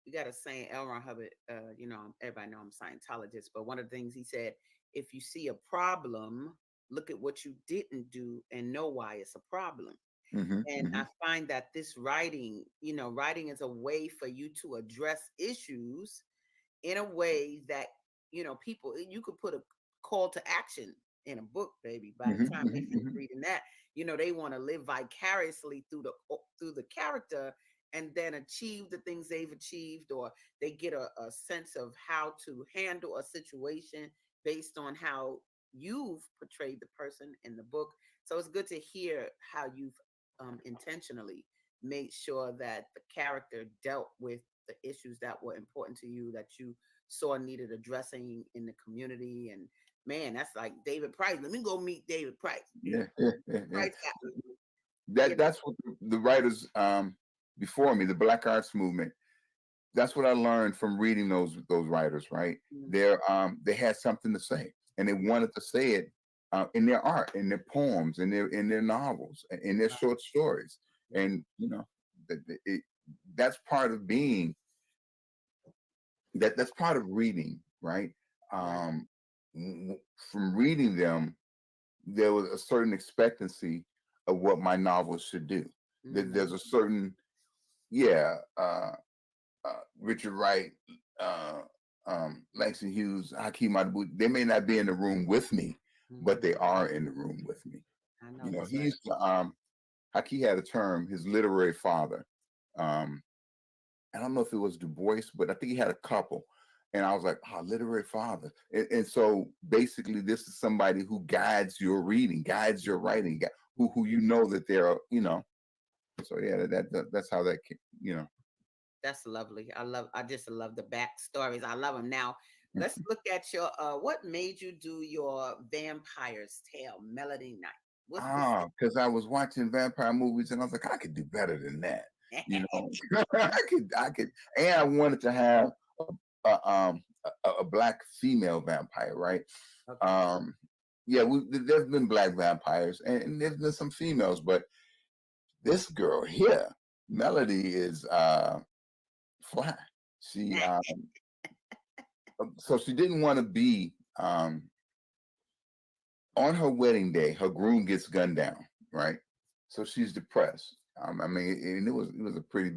you got a saying, L. Ron Hubbard. Everybody know I'm a Scientologist, but one of the things he said: if you see a problem, look at what you didn't do and know why it's a problem. And I find that this writing is a way for you to address issues in a way that, people, you could put a call to action in a book, baby. By the time they finish reading that, they want to live vicariously through the character and then achieve the things they've achieved, or they get a sense of how to handle a situation based on how you've portrayed the person in the book. So it's good to hear how you've intentionally made sure that the character dealt with the issues that were important to you, that you saw needed addressing in the community. And man, that's like David Price. Let me go meet David Price. Yeah. Price That's what the writers before me, the Black Arts Movement. That's what I learned from reading those writers. Right, they had something to say, and they wanted to say it in their art, in their poems, in their novels, in their short stories, and that's part of being. That's part of reading, right? From reading them, there was a certain expectancy of what my novels should do. There's a certain, Richard Wright, Langston Hughes, Hakeem Adabu, they may not be in the room with me, but they are in the room with me. I know. He used to, Hakeem had a term, his literary father. I don't know if it was Du Bois, but I think he had a couple. And I was like, literary father. And so basically, this is somebody who guides your reading, guides your writing, who that they're, So yeah, that's how that came, That's lovely. I just love the backstories. I love them. Now, let's look at your, what made you do your Vampire's Tale, Melody Night? Because I was watching vampire movies and I was like, I could do better than that. I could, and I wanted to have a Black female vampire, right? Okay. There's been Black vampires and there's been some females, but this girl here, Melody, is fly. She so she didn't want to be on her wedding day. Her groom gets gunned down, right? So she's depressed. And it was a pretty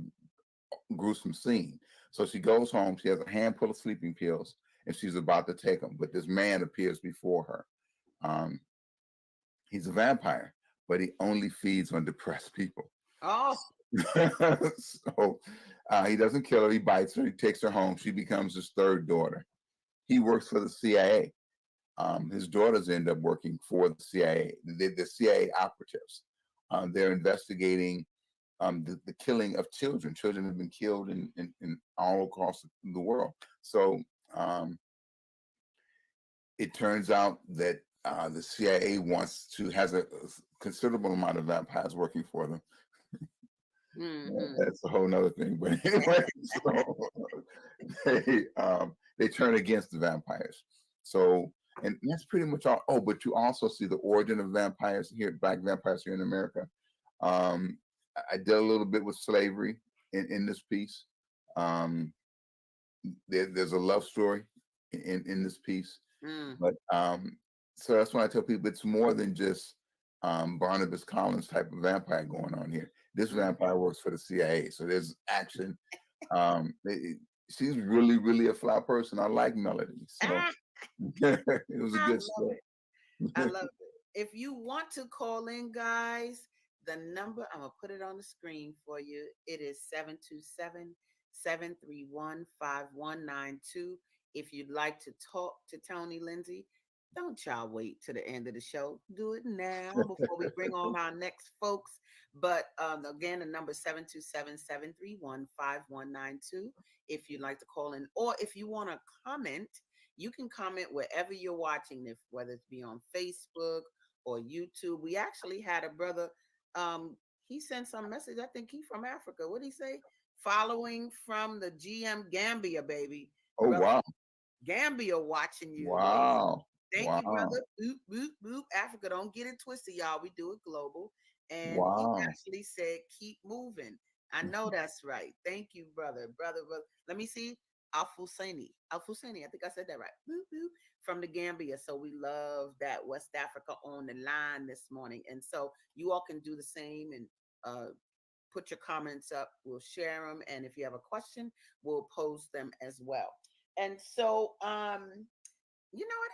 gruesome scene. So she goes home. She has a handful of sleeping pills, and she's about to take them. But this man appears before her. He's a vampire, but he only feeds on depressed people. Oh. So he doesn't kill her. He bites her. He takes her home. She becomes his third daughter. He works for the CIA. his daughters end up working for the CIA. The CIA operatives. They're investigating the killing of children. Children have been killed in all across the world. So it turns out that the CIA has a considerable amount of vampires working for them. That's a whole nother thing. But anyway, so they turn against the vampires. So, and that's pretty much all. Oh, but you also see the origin of vampires here, black vampires here in America. I did a little bit with slavery in this piece. There's a love story in this piece. But so that's why I tell people it's more than just Barnabas Collins type of vampire going on here. This vampire works for the CIA, so there's action. She's really, really a fly person. I like Melody, so it was a good story. I love it. If you want to call in, guys, the number, I'm gonna put it on the screen for you. It is 727-731-5192. If you'd like to talk to Tony Lindsay, don't y'all wait to the end of the show. Do it now before we bring on our next folks. But again, the number 727-731-5192. If you'd like to call in, or if you want to comment, you can comment wherever you're watching, whether it's be on Facebook or YouTube. We actually had a brother, he sent some message. I think he's from Africa. What did he say? Following from the GM Gambia, baby. Oh, brother, wow. Gambia watching you. Wow. Thank wow. you, brother. Boop, boop, boop. Africa, don't get it twisted, y'all. We do it global. And wow. he actually said, keep moving. I know that's right. Thank you, brother. Brother. Let me see. Alfuseni. I think I said that right. Boop, boop. From the Gambia. So we love that West Africa on the line this morning. And so you all can do the same and put your comments up. We'll share them. And if you have a question, we'll pose them as well. And so, I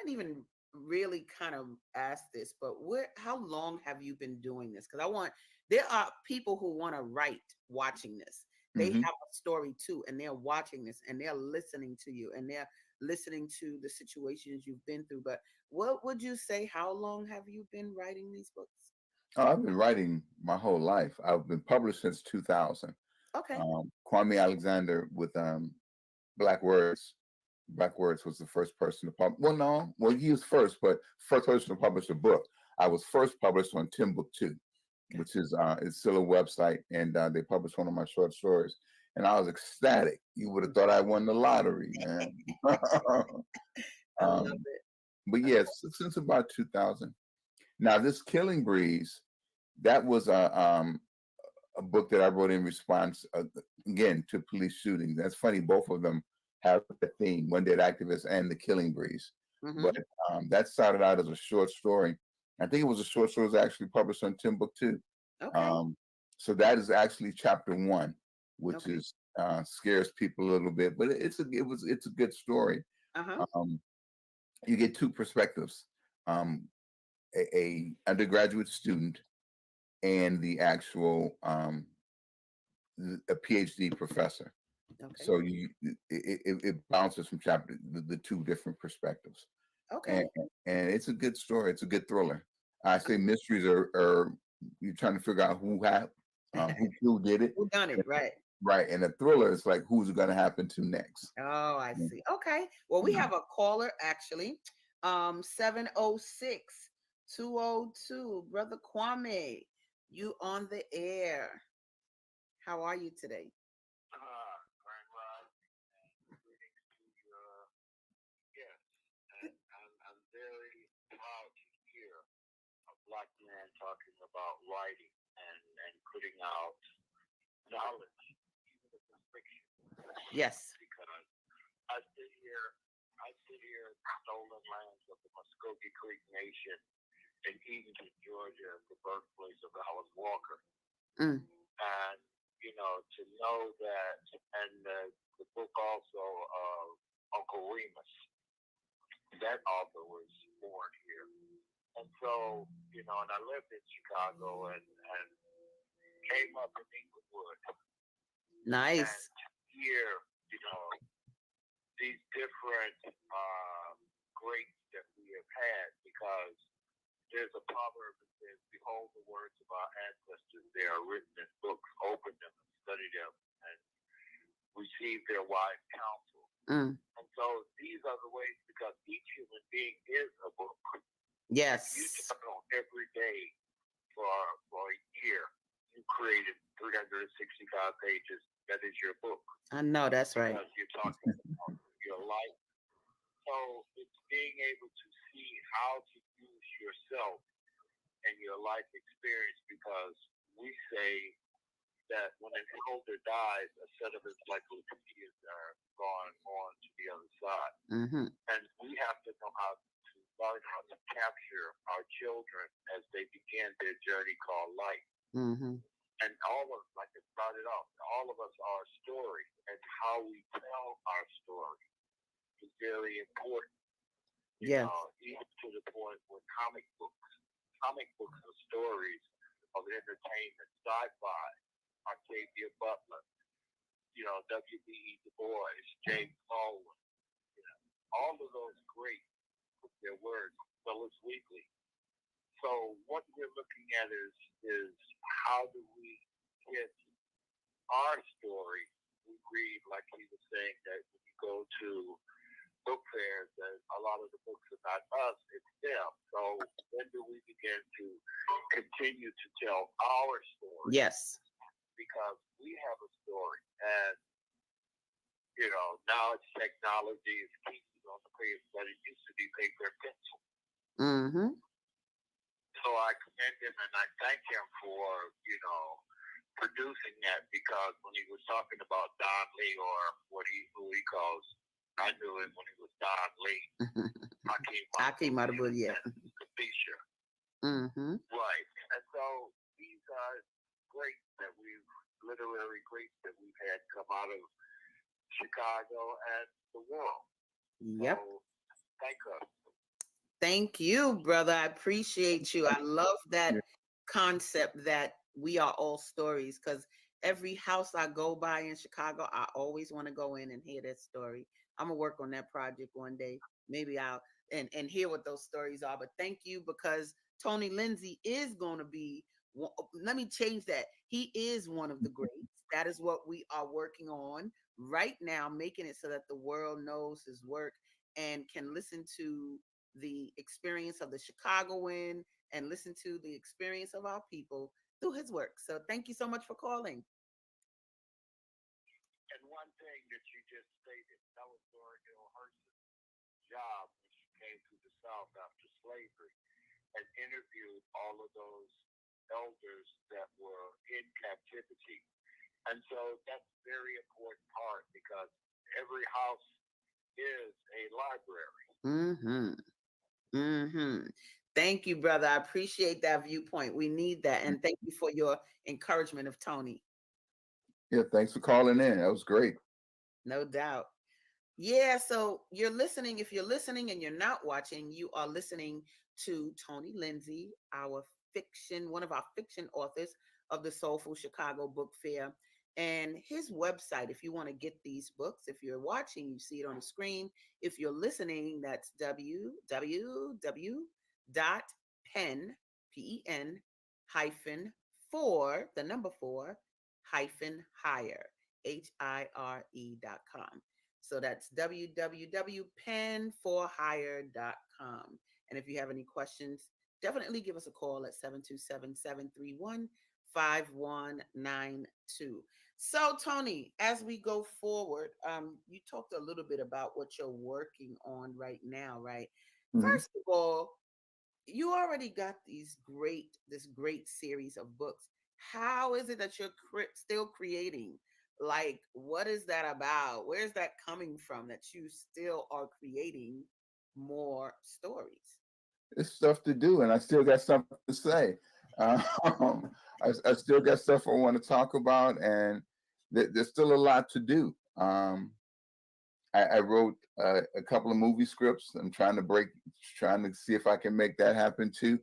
didn't even really kind of ask this, but how long have you been doing this? Because there are people who want to write watching this. They have a story too, and they're watching this and they're listening to you and they're listening to the situations you've been through. But what would you say? How long have you been writing these books? Oh, I've been writing my whole life. I've been published since 2000. Okay. Kwame Alexander with Black Words. Black Words was the first person to publish. Well, he was first, but first person to publish a book. I was first published on Timbuktu, which is it's still a website, and they published one of my short stories. And I was ecstatic. You would have thought I won the lottery, man. I love it. But yes, since about 2000. Now, this Killing Breeze, that was a book that I wrote in response, again, to police shootings. That's funny. Both of them have the theme, One Dead Activist and The Killing Breeze. But that started out as a short story. I think it was a short story that was actually published on Timbuktu. Okay. So that is actually chapter 1, which is scares people a little bit, but it's a good story. You get two perspectives. A undergraduate student and the actual a PhD professor. So it bounces from the two different perspectives. And it's a good story. It's a good thriller. I say mysteries are you're trying to figure out who did it. Who done it, right? Right. And a thriller is like who's it gonna happen to next. Oh, I see. Okay. Well, we have a caller actually. 706-202. Brother Kwame, you on the air. How are you today? I'm very proud to hear a Black man talking about writing and putting out knowledge, even if it's fiction. Yes. Because I sit here in stolen lands of the Muskogee Creek Nation in Eatonton, Georgia, the birthplace of Alice Walker. And, to know that, and the book also of Uncle Remus, that author was born here. And so, and I lived in Chicago and came up in Inglewood. Nice. And here, these different greats that we have had, because there's a proverb that says, "Behold the words of our ancestors; they are written in books. Open them and study them, and receive their wise counsel." And so these are the ways, because each human being is a book. Yes. You journal every day for a year. You created 365 pages. That is your book. I know, that's right. Because you're talking about your life. So it's being able to see how to use yourself and your life experience, because we say that when an elder dies, a set of encyclopedias are gone on to the other side. And we have to know how to learn how to capture our children as they begin their journey called life. And all of, like it started off, all of us are a story, and how we tell our story is very important. You know, even to the point with comic books are stories of entertainment, sci-fi, Octavia Butler, you know, W.B.E. Du Bois, James Baldwin, you know, all of those great with their words, Phyllis Wheatley. So what we're looking at is how do we get our story? We read, like he was saying, that when you go to book fairs, that a lot of the books are not us, it's them. So when do we begin to continue to tell our story? Yes. Because we have a story, and you know, now it's technology, it's pieces on the page, but it used to be paper and pencil. So I commend him and I thank him for, you know, producing that, because when he was talking about Don Lee, or who he calls, I knew him when he was Don Lee. Hakeem Madabul, yeah. Kapisha. Right. And so these are great that literary greats that we've had come out of Chicago and the world. Yep. So thank us. Thank you, brother. I appreciate you. I love that concept that we are all stories, because every house I go by in Chicago, I always want to go in and hear that story. I'm gonna work on that project one day. Maybe I'll and hear what those stories are. But thank you, because Tony Lindsay is going to be, let me change that. He is one of the greats. That is what we are working on right now, making it so that the world knows his work and can listen to the experience of the Chicagoan and listen to the experience of our people through his work. So thank you so much for calling. And one thing that you just stated, that was Dora Hill Hearst's job when she came to the South after slavery and interviewed all of those elders that were in captivity. And so that's a very important part, because every house is a library. Thank you, brother. I appreciate that viewpoint. We need that. And thank you for your encouragement of Tony. Yeah, thanks for calling in. That was great. No doubt. Yeah, so you're listening. If you're listening and you're not watching, you are listening to Tony Lindsay, one of our fiction authors of the Soulful Chicago Book Fair. And his website, if you want to get these books, if you're watching, you see it on the screen. If you're listening, that's www.pen, PEN, hyphen 4, the number 4, hyphen higher, HIRE.com. So that's www.pen4hire.com. And if you have any questions, definitely give us a call at 727-731-5192. So, Tony, as we go forward, you talked a little bit about what you're working on right now, right? First of all, you already got this great series of books. How is it that you're still creating? Like, what is that about? Where's that coming from that you still are creating more stories? It's stuff to do, and I still got something to say. I still got stuff I want to talk about, and there's still a lot to do. I wrote a couple of movie scripts. I'm trying to see if I can make that happen too.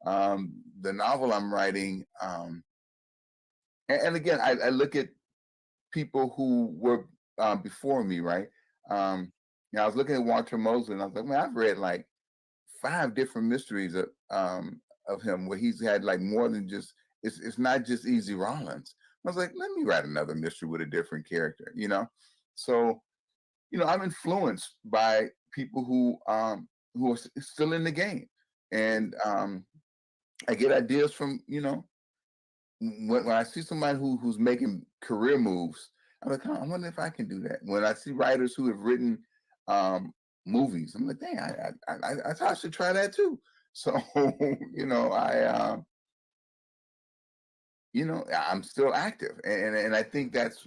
The novel I'm writing, and again, I look at people who were before me, right? I was looking at Walter Mosley, and I was like, man, I've read like 5 different mysteries of him where he's had like more than just it's not just Easy Rollins. I was like, let me write another mystery with a different character, you know. So, you know, I'm influenced by people who are still in the game, and I get ideas from, you know, when I see somebody who's making career moves, I'm like, I wonder if I can do that. When I see writers who have written um, movies, I'm like, dang, I should try that too. So, you know, you know, I'm still active, and I think that's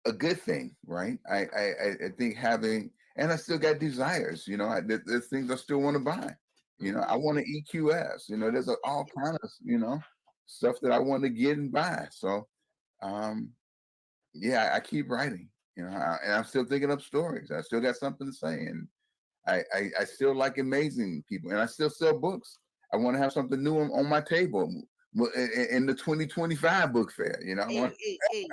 a good thing, right? I think having, and I still got desires, you know, there's things I still want to buy. You know, I want an EQS. You know, there's all kind of, you know, stuff that I want to get and buy. So, um, yeah, I keep writing. You know, and I'm still thinking up stories. I still got something to say, and I still like amazing people, and I still sell books. I want to have something new on my table in the 2025 book fair. You know, I want. Hey.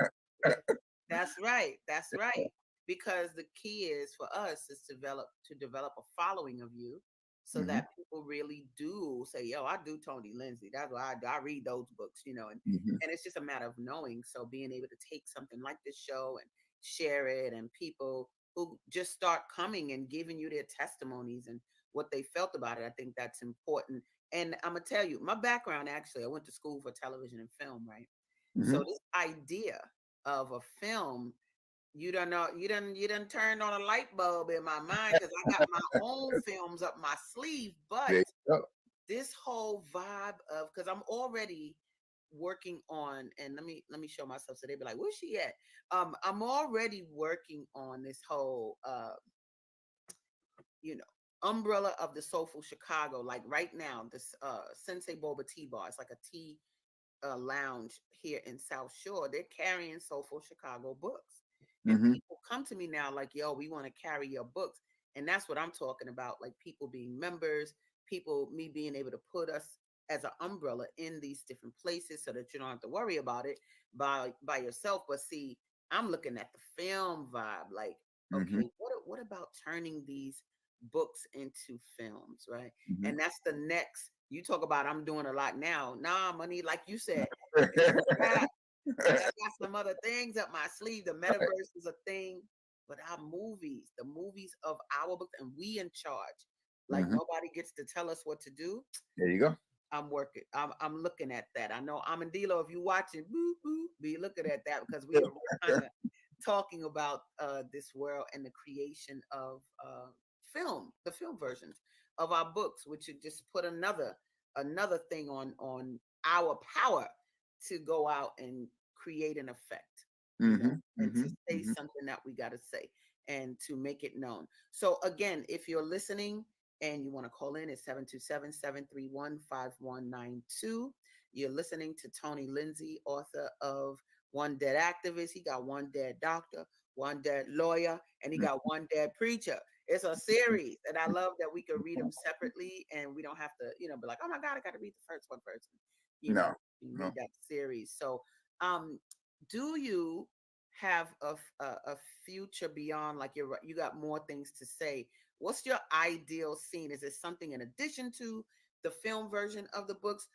That's right. That's right. Because the key is for us is to develop a following of you, so Hmm. that people really do say, "Yo, I do Tony Lindsay. That's why I read those books," you know. Hmm. And it's just a matter of knowing. So being able to take something like this show and share it, and people who just start coming and giving you their testimonies and what they felt about it, I think that's important. And I'm gonna tell you, my background actually, I went to school for television and film, right? So Hmm. this idea of a film, you don't know, you done turned on a light bulb in my mind, because I got my own films up my sleeve. But There you go. this whole vibe of, because I'm already working on, and let me show myself, so they be like, where's she at? I'm already working on this whole you know, umbrella of the Soulful Chicago. Like right now, this Sensei Boba Tea Bar, it's like a tea lounge here in South Shore. They're carrying Soulful Chicago books. And Hmm. people come to me now like, yo, we want to carry your books. And that's what I'm talking about. Like people being members, people, me being able to put us as an umbrella in these different places so that you don't have to worry about it by yourself. But see, I'm looking at the film vibe. Like, Hmm. okay, what about turning these books into films, right? Hmm. And that's the next. You talk about I'm doing a lot now. Nah, money, like you said, it's a wrap. But I got some other things up my sleeve. The metaverse is a thing, but our movies, the movies of our books, and we in charge. Like Hmm. nobody gets to tell us what to do. There you go. I'm working. I'm looking at that. I know Amandilo, if you watching, boo boo, be looking at that, because we're kind of talking about this world and the creation of film, the film versions of our books, which would just put another thing on our power to go out and create an effect, you know, Hmm. and to Hmm. say Hmm. something that we got to say and to make it known. So again, if you're listening and you want to call in, it's 727-731-5192. You're listening to Tony Lindsay, author of One Dead Activist. He got One Dead Doctor, One Dead Lawyer, and he got One Dead Preacher. It's a series, and I love that we can read them separately, and we don't have to, be like, oh my God, I got to read the first one first. No, You no. read that series. So, um, do you have a future beyond, like you got more things to say? What's your ideal scene? Is it something in addition to the film version of the books?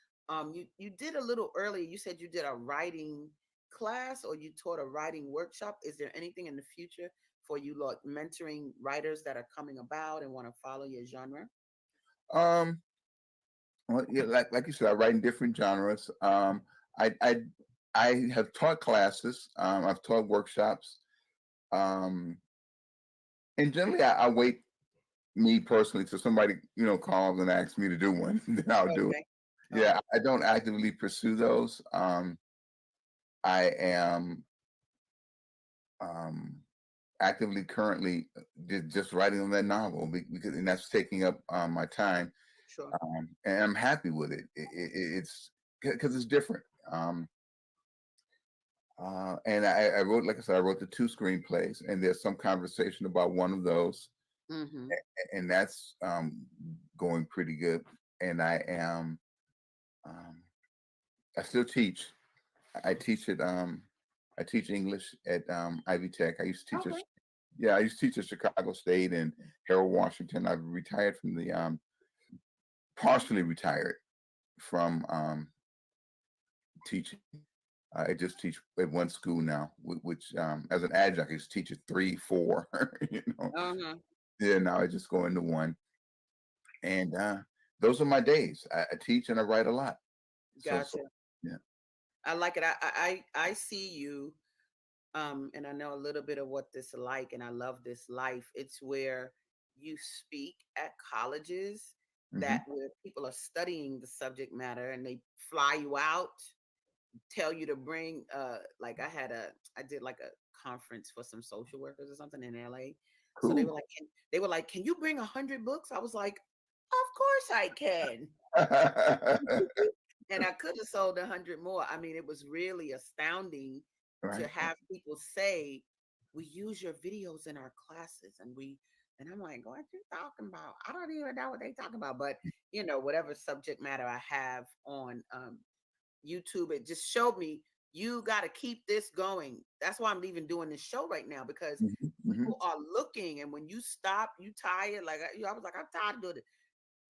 You did a little earlier. You said you did a writing class, or you taught a writing workshop. Is there anything in the future for you, like mentoring writers that are coming about and want to follow your genre? Um, well, yeah, like you said, I write in different genres. I I I have taught classes. I've taught workshops. Um, and generally, I wait me personally till somebody calls and asks me to do one, then I'll do it. Okay. Yeah, I don't actively pursue those. I am um, actively currently just writing on that novel because and that's taking up my time, Sure. and I'm happy with it. It's because it's different. And I wrote, like I said, I wrote the 2 screenplays, and there's some conversation about one of those, Mm-hmm. and that's going pretty good. And um, I still teach. I teach at I teach English at Ivy Tech. I used to teach Okay. yeah, I used to teach at Chicago State and Harold Washington. I've retired from the partially retired from teaching. I just teach at one school now, which as an adjunct, I just teach at 3, 4. Uh-huh. Yeah, now I just go into one, and those are my days. I teach and I write a lot. Gotcha. Yeah. I like it. I see you, and I know a little bit of what this is like, and I love this life. It's where you speak at colleges Hmm. that where people are studying the subject matter, and they fly you out, tell you to bring like I did like a conference for some social workers or something in LA. So Cool. they were like, can you bring 100 books? I was like, of course I can. And I could have sold 100 more. I mean, it was really astounding to Right. have people say, we use your videos in our classes, and I'm like, what you talking about? I don't even know what they talking about. But whatever subject matter I have on YouTube, it just showed me you got to keep this going. That's why I'm even doing this show right now, because Hmm. Hmm. people are looking, and when you stop, you tired. Like I was like, I'm tired of doing it.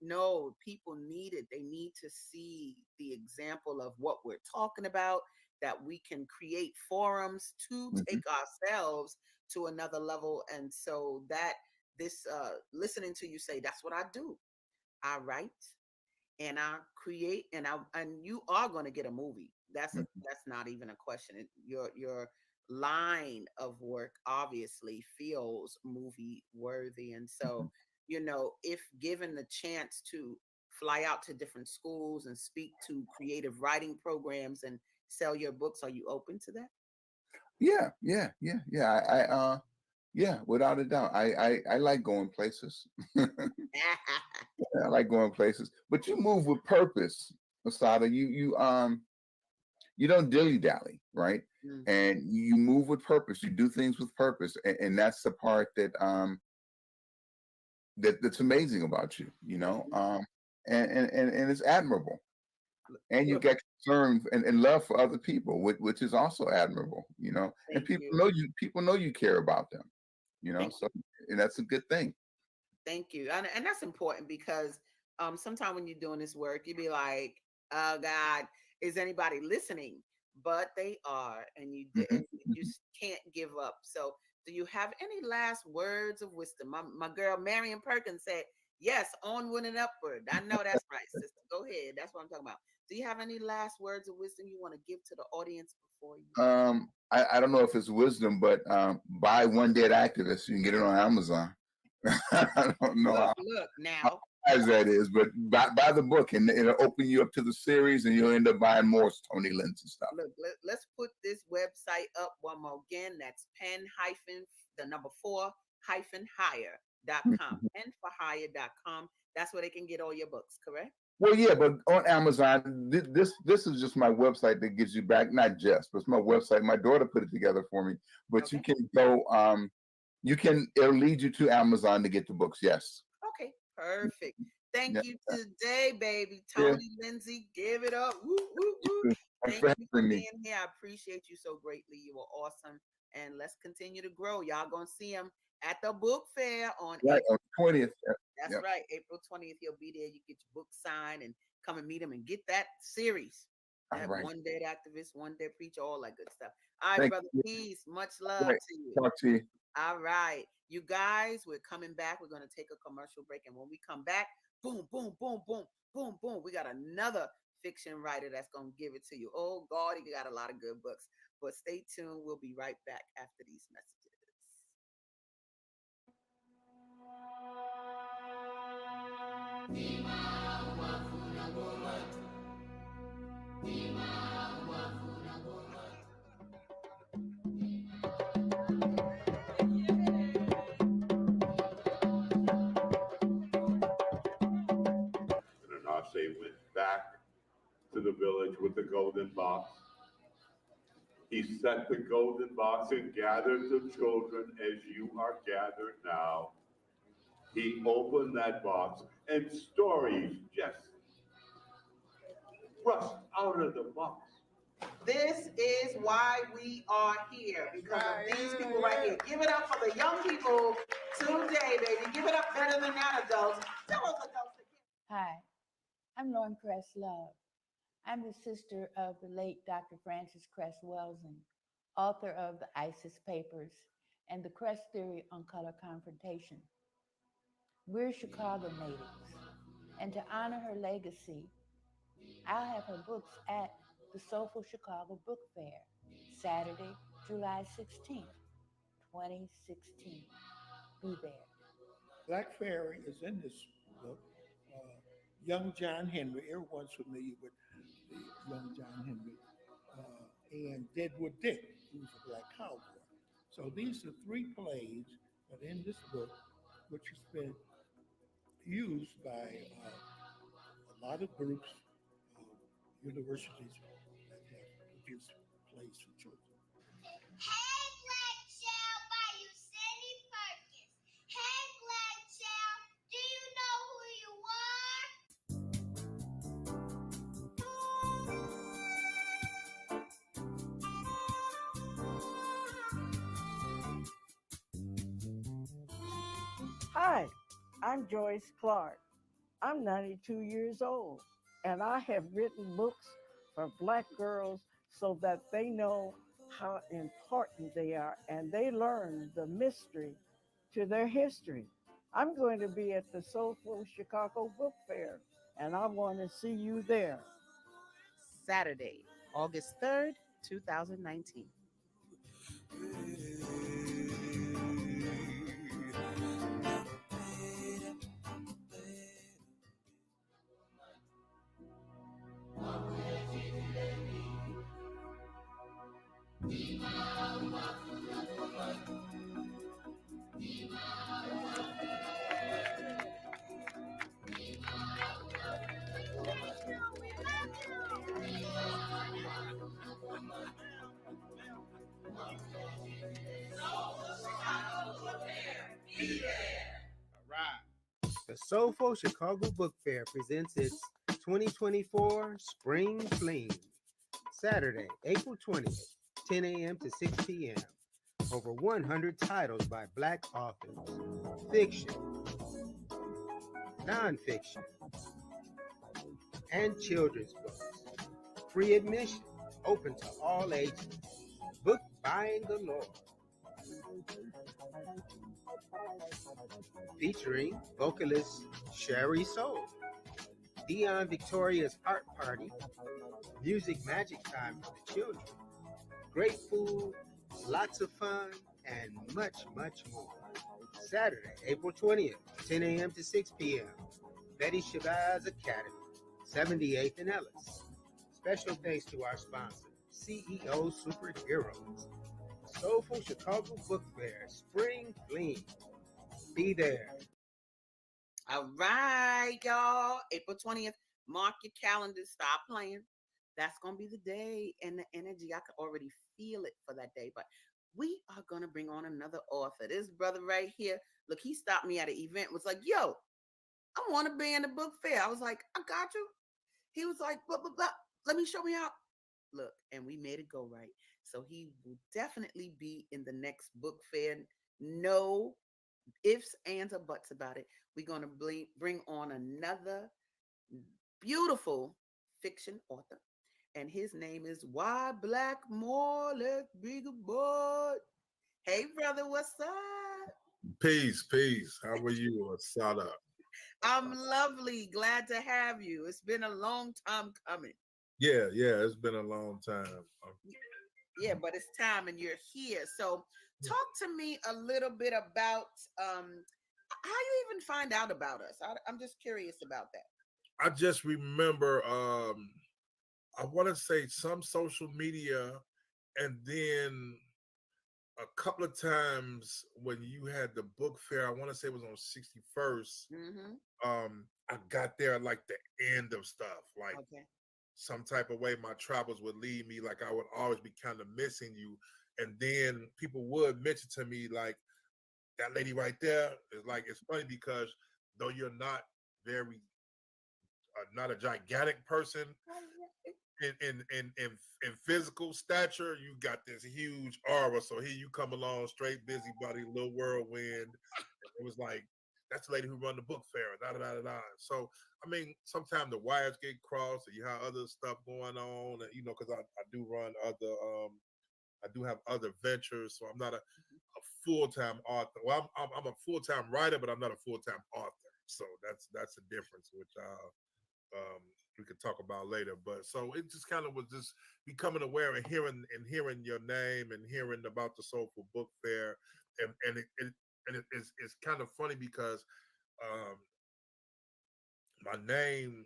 No, people need it. They need to see the example of what we're talking about, that we can create forums to Hmm. take ourselves to another level. And so that this listening to you say, that's what I do. I write and I create, and you are going to get a movie. That's not even a question. Your line of work obviously feels movie worthy, and so if given the chance to fly out to different schools and speak to creative writing programs and sell your books, are you open to that? Yeah, yeah, yeah, yeah. Yeah, without a doubt. I like going places. I like going places, but you move with purpose, Asadah. You don't dilly dally, right? Mm, And you move with purpose. You do things with purpose, and that's the part that's amazing about you. And it's admirable. And you look, get concern and love for other people, which is also admirable. And thank people you. know you. People know you care about them. Thank So and that's a good thing. Thank you. And that's important because sometimes when you're doing this work, you be like, oh God, is anybody listening? But they are, and Hmm. and you just can't give up. So do you have any last words of wisdom? My girl Marion Perkins said, yes, onward and upward. I know that's right, sister. Go ahead. That's what I'm talking about. Do you have any last words of wisdom you want to give to the audience before you go? I don't know if it's wisdom, but buy One Dead Activist. You can get it on Amazon. I don't know Look how now. wise that is, but buy the book and it'll open you up to the series, and you'll end up buying more Tony Lindsay stuff. Look, let's put this website up one more again. That's pen hyphen the number 4 hyphen hire.com. Pen4hire.com. That's where they can get all your books, correct? Well, yeah, but on Amazon, this is just my website that gives you back, not just, but it's my website. My daughter put it together for me. But you Okay. can go, it'll lead you to Amazon to get the books. Yes. Okay. Perfect. Thank Yeah. you today, baby. Yeah. Tony Lindsay, give it up. Woo, woo, woo. Thanks Thank for you for having me. being here. I appreciate you so greatly. You were awesome. And let's continue to grow. Y'all gonna see him at the book fair on Right April on 20th. That's Yep. right. April 20th, he'll be there. You get your book signed and come and meet him and get that series. All That right. one dead activist, one dead preacher, all that good stuff. All right, Thank brother. you. Peace. Much All love right. to you. Talk to you. All right. You guys, we're coming back. We're going to take a commercial break. And when we come back, boom, boom, boom, boom, boom, boom. We got another fiction writer that's going to give it to you. Oh, God, he got a lot of good books. But stay tuned. We'll be right back after these messages. And Anase went back to the village with the golden box. He set the golden box and gathered the children as you are gathered now. He opened that box and stories just rushed out of the box. This is why we are here, because of these people right here. Give it up for the young people today, baby. Give it up better than that, adults. Tell us, adults. Hi, I'm Lauren Cress Love. I'm the sister of the late Dr. Francis Cress Welsing, author of the ISIS Papers and the Cress Theory on Color Confrontation. We're Chicago natives, and to honor her legacy, I'll have her books at the Soulful Chicago Book Fair, Saturday, July 16th, 2016. Be there. Black Fairy is in this book. Uh, young John Henry, everyone's familiar with the young John Henry, and Deadwood Dick, who's a black cowboy. So these are three plays that are in this book, which has been used by a lot of groups, universities that have produced plays for children. Hey, Black Child by Usaini Perkins. Hey, Black Child, do you know who you are? Hi, I'm Joyce Clark. I'm 92 years old, and I have written books for Black girls so that they know how important they are and they learn the mystery to their history. I'm going to be at the Soulful Chicago Book Fair, and I want to see you there. Saturday, August 3rd, 2019. All right. The Soulful Chicago Book Fair presents its 2024 Spring Fling, Saturday, April 20th, 10 a.m. to 6 p.m. Over 100 titles by Black authors, fiction, nonfiction, and children's books. Free admission, open to all ages. Book buying galore. Featuring vocalist Sherry Soul, Dion Victoria's art party, music magic time for the children, great food, lots of fun, and much, much more. Saturday, April 20th, 10 a.m. to 6 p.m. Betty Shabazz Academy, 78th and Ellis. Special thanks to our sponsor, CEO Superheroes. Soulful Chicago Book Fair, Spring Fling. Be there. All right, y'all. April 20th. Mark your calendar. Stop playing. That's going to be the day and the energy. I can already feel it for that day. But we are going to bring on another author. This brother right here, look, he stopped me at an event, was like, yo, I want to be in the book fair. I was like, I got you. He was like, blah, blah, blah. Let me show me out. Look, and we made it go right. So he will definitely be in the next book fair. No ifs, ands, or buts about it. We're going to bring on another beautiful fiction author. And his name is Why Blackmore. Let's big boy. Hey, brother, what's up? Peace, peace. How are you, Asadah? I'm lovely. Glad to have you. It's been a long time coming. Yeah, it's been a long time. Yeah, but it's time and you're here. So talk to me a little bit about how you even find out about us. I'm just curious about that. I just remember, I want to say some social media, and then a couple of times when you had the book fair, I want to say it was on 61st. I got there like the end of stuff, like some type of way my travels would lead me, like I would always be kind of missing you. And then people would mention to me, like, that lady right there is like, it's funny because though you're not very, not a gigantic person in physical stature, you got this huge aura. So here you come along, straight busybody, little whirlwind. It was like, that's the lady who run the book fair. Da da da da da. So I mean, sometimes the wires get crossed, and you have other stuff going on, and because I do run other I do have other ventures, so I'm not a full time author. Well, I'm a full time writer, but I'm not a full time author. So that's a difference, which we could talk about later. But so it just kind of was just becoming aware and hearing your name and hearing about the Soulful Book Fair, it's kind of funny because um, my name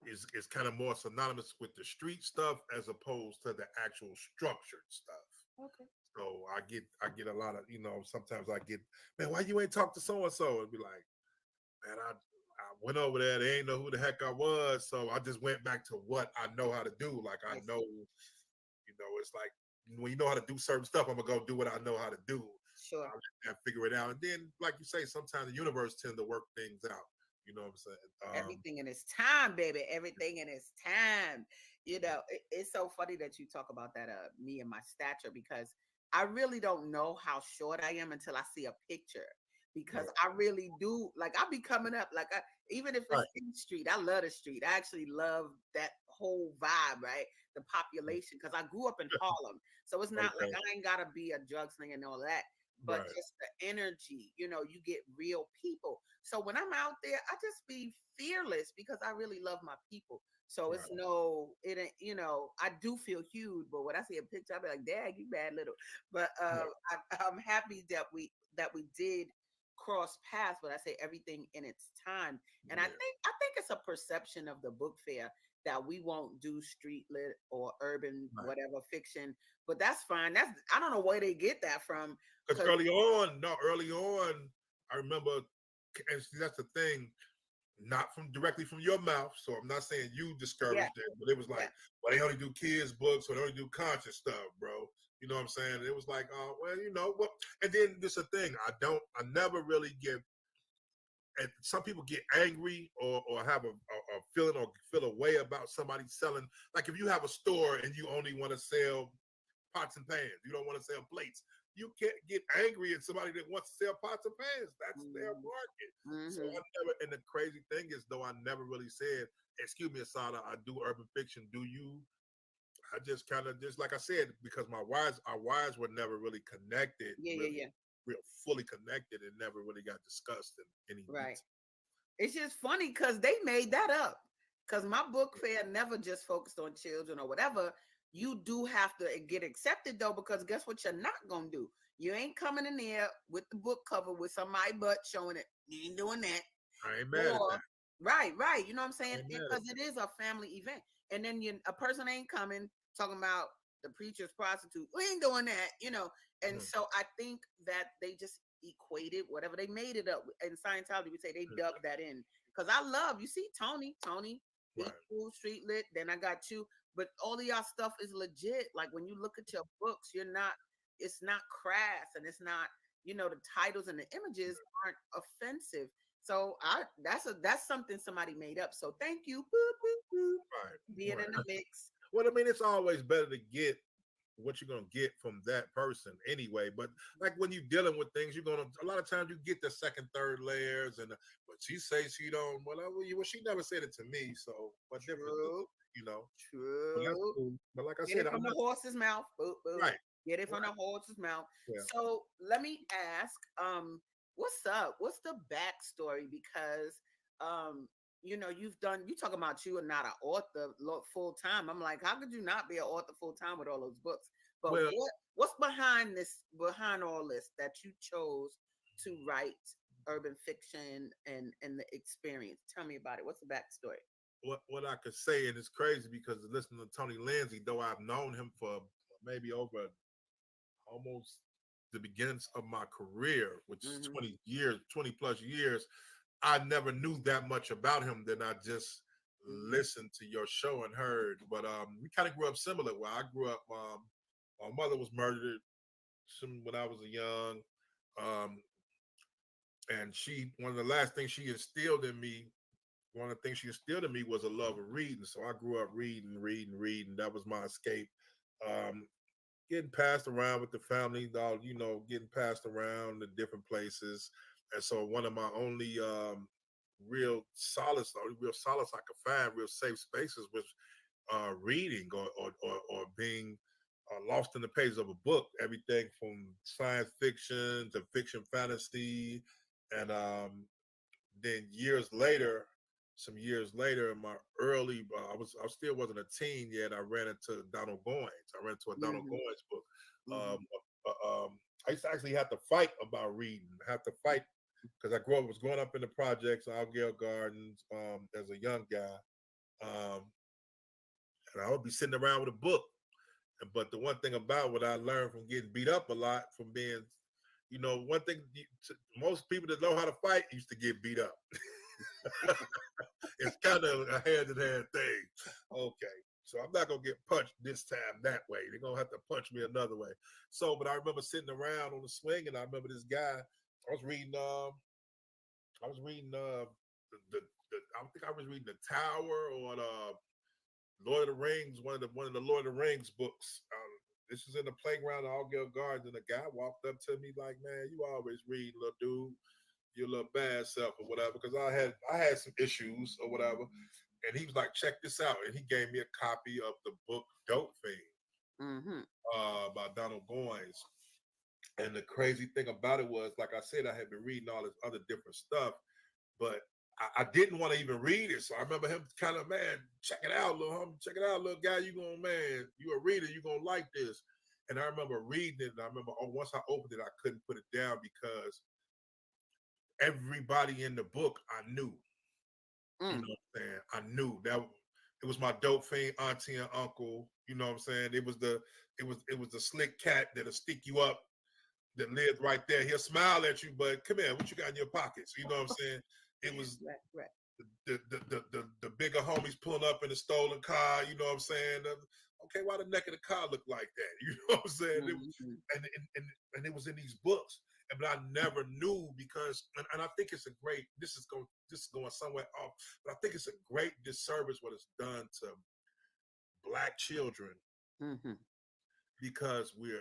is kind of more synonymous with the street stuff as opposed to the actual structured stuff. Okay. So I get a lot of sometimes I get, man, why you ain't talk to so and so, and be like, man, I went over there, they ain't know who the heck I was, so I just went back to what I know how to do. Like I know, it's like when you know how to do certain stuff, I'm gonna go do what I know how to do. Sure. I figure it out, and then like you say, sometimes the universe tend to work things out. You know what I'm saying? Everything in its time, baby. Everything in its time. It's so funny that you talk about that, me and my stature, because I really don't know how short I am until I see a picture. Because I really do, like, I'll be coming up, like, even if it's in the street, I love the street. I actually love that whole vibe, right? The population, because I grew up in Harlem. So it's not like I ain't got to be a drug slinger and all that, but just the energy, you get real people. So when I'm out there, I just be fearless because I really love my people. So it's it ain't, I do feel huge, but when I see a picture, I'll be like, dang, you bad little. But I'm happy that we did cross paths, but I say everything in its time. And I think it's a perception of the book fair that we won't do street lit or urban whatever fiction, but that's fine. I don't know where they get that from. Because early on, I remember, and see, that's the thing, not from directly from your mouth. So I'm not saying you discouraged it, but it was like, well, they only do kids books, or they only do conscious stuff, bro. You know what I'm saying? It was like, oh, well, what? And then this a thing. I never really get. And some people get angry or have a feeling or feel a way about somebody selling. Like if you have a store and you only want to sell pots and pans, you don't want to sell plates. You can't get angry at somebody that wants to sell pots and pans. That's their market. So I never. And the crazy thing is, though, I never really said, "Excuse me, Asadah, I do urban fiction. Do you?" I just kind of like I said, because our wires were never really connected. Real fully connected, and never really got discussed in any detail. It's just funny because they made that up. Because my book fair never just focused on children or whatever. You do have to get accepted though, because guess what you're not gonna do? You ain't coming in there with the book cover with somebody's butt showing it. You ain't doing that. I ain't mad at that. Right. You know what I'm saying? Because it is a family event. And then a person ain't coming talking about the preacher's prostitute. We ain't doing that, And so I think that they just equated whatever they made it up. In Scientology, we say they dug that in. Because I love, you see, Tony, cool, street lit. Then I got you. But all of y'all stuff is legit. Like when you look at your books, it's not crass, and it's not, the titles and the images aren't offensive. So that's something somebody made up. So thank you, being in the mix. Well, I mean, it's always better to get what you're gonna get from that person anyway. But like when you're dealing with things, a lot of times you get the second, third layers, but she says she don't. Well, she never said it to me. So what difference? True. But like I get said, it from the horse's mouth. Right. Get it from the horse's mouth. Yeah. So let me ask, what's up? What's the backstory? Because you talking about you are not an author full time. I'm like, how could you not be an author full time with all those books? But what's behind all this that you chose to write urban fiction and the experience? Tell me about it. What's the backstory? What I could say, and it's crazy because listening to Tony Lindsay, though I've known him for maybe over almost the beginnings of my career, which is 20 plus years, I never knew that much about him. Then I just listened to your show and heard. But we kind of grew up similar. Where I grew up, my mother was murdered when I was young, and one of the last things she instilled in me. One of the things she instilled in me was a love of reading. So I grew up reading. That was my escape. Getting passed around with the family, getting passed around to different places. And so one of my only real solace I could find, real safe spaces was reading or being lost in the pages of a book. Everything from science fiction to fiction fantasy, and then some years later, in my early, I still wasn't a teen yet. I ran into Donald Goines. I ran into a Donald Goines book. I used to actually have to fight about reading. Have to fight because was growing up in the projects, Algale Gardens, as a young guy, and I would be sitting around with a book. But the one thing about what I learned from getting beat up a lot from being, one thing most people that know how to fight used to get beat up. It's kind of a hand-in-hand thing. Okay, so I'm not gonna get punched this time that way. They're gonna have to punch me another way. So, but I remember sitting around on the swing, and I remember this guy. I was reading. I think I was reading The Tower or the Lord of the Rings. One of the Lord of the Rings books. This was in the playground at Algale Gardens, and a guy walked up to me like, "Man, you always read, little dude. Your little bad self or whatever," because I had some issues or whatever. And he was like, "Check this out," and he gave me a copy of the book Dope Fiend by Donald Goines. And the crazy thing about it was, like I said, I had been reading all this other different stuff, but I didn't want to even read it. So I remember him kind of, "Man, check it out, little homie, check it out, little guy. You a reader, you gonna like this." And I remember reading it, and I remember once I opened it, I couldn't put it down because everybody in the book I knew. You know what I'm saying? I knew that it was my dope fiend auntie and uncle. You know what I'm saying? It was the slick cat that'll stick you up, that lived right there. He'll smile at you, but come here, what you got in your pockets? You know what I'm saying? It was right. The bigger homies pulling up in a stolen car. You know what I'm saying? Okay, why the neck of the car look like that? You know what I'm saying? And it was in these books. But I never knew because, and I think it's a great. This is going somewhere off, but I think it's a great disservice what it's done to Black children because we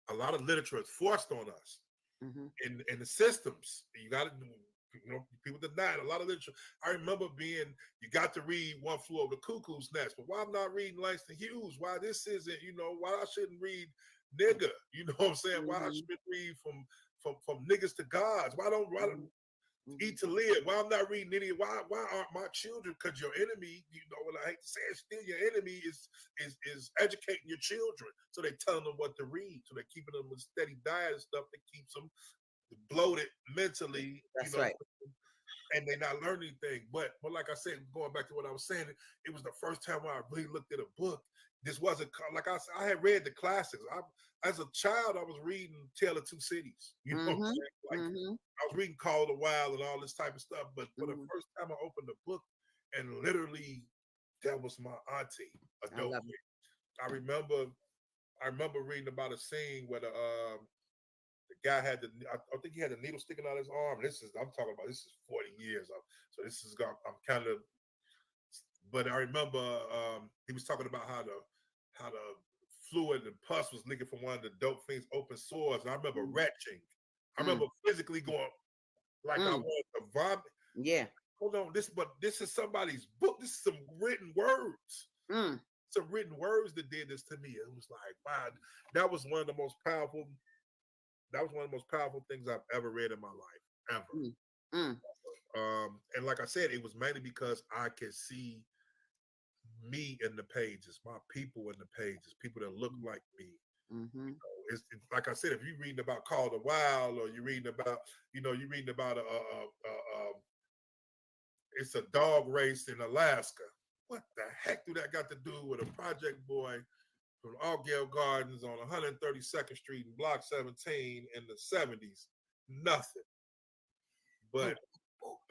a lot of literature is forced on us in the systems. You got to, people deny it. A lot of literature. I remember you got to read One Flew Over the Cuckoo's Nest, but why I'm not reading Langston Hughes? Why this isn't? Why I shouldn't read nigga? You know what I'm saying? Why I shouldn't read from niggas to gods? Why don't eat to live? Why I'm not reading any? Why aren't my children? Because your enemy, what I hate to say, is still your enemy is educating your children. So they telling them what to read. So they're keeping them with steady diet and stuff that keeps them bloated mentally. That's right. And they're not learning anything. But like I said, going back to what I was saying, it was the first time I really looked at a book. This wasn't like I had read the classics. As a child, I was reading Tale of Two Cities. You know what I'm saying? Like I was reading Call of the Wild and all this type of stuff. But for the first time, I opened the book, and literally, that was my auntie, a dope. I remember reading about a scene where the guy had I think he had a needle sticking out his arm. I'm talking about, this is 40 years. So this is, I'm kind of, but I remember he was talking about how the fluid and pus was leaking from one of the dope fiends' open sores. And I remember retching. I remember physically going like I wanted to vomit. Yeah. Hold on, this is somebody's book. This is some written words. Some written words that did this to me. It was like, wow, that was one of the most powerful. That was one of the most powerful things I've ever read in my life, ever. And like I said, it was mainly because I could see me in the pages, my people in the pages, people that look like me. It's like I said, if you're reading about Call of the Wild, or you're reading about, it's a dog race in Alaska. What the heck do that got to do with a project boy from Algale Gardens on 132nd Street and Block 17 in the 70s? Nothing. But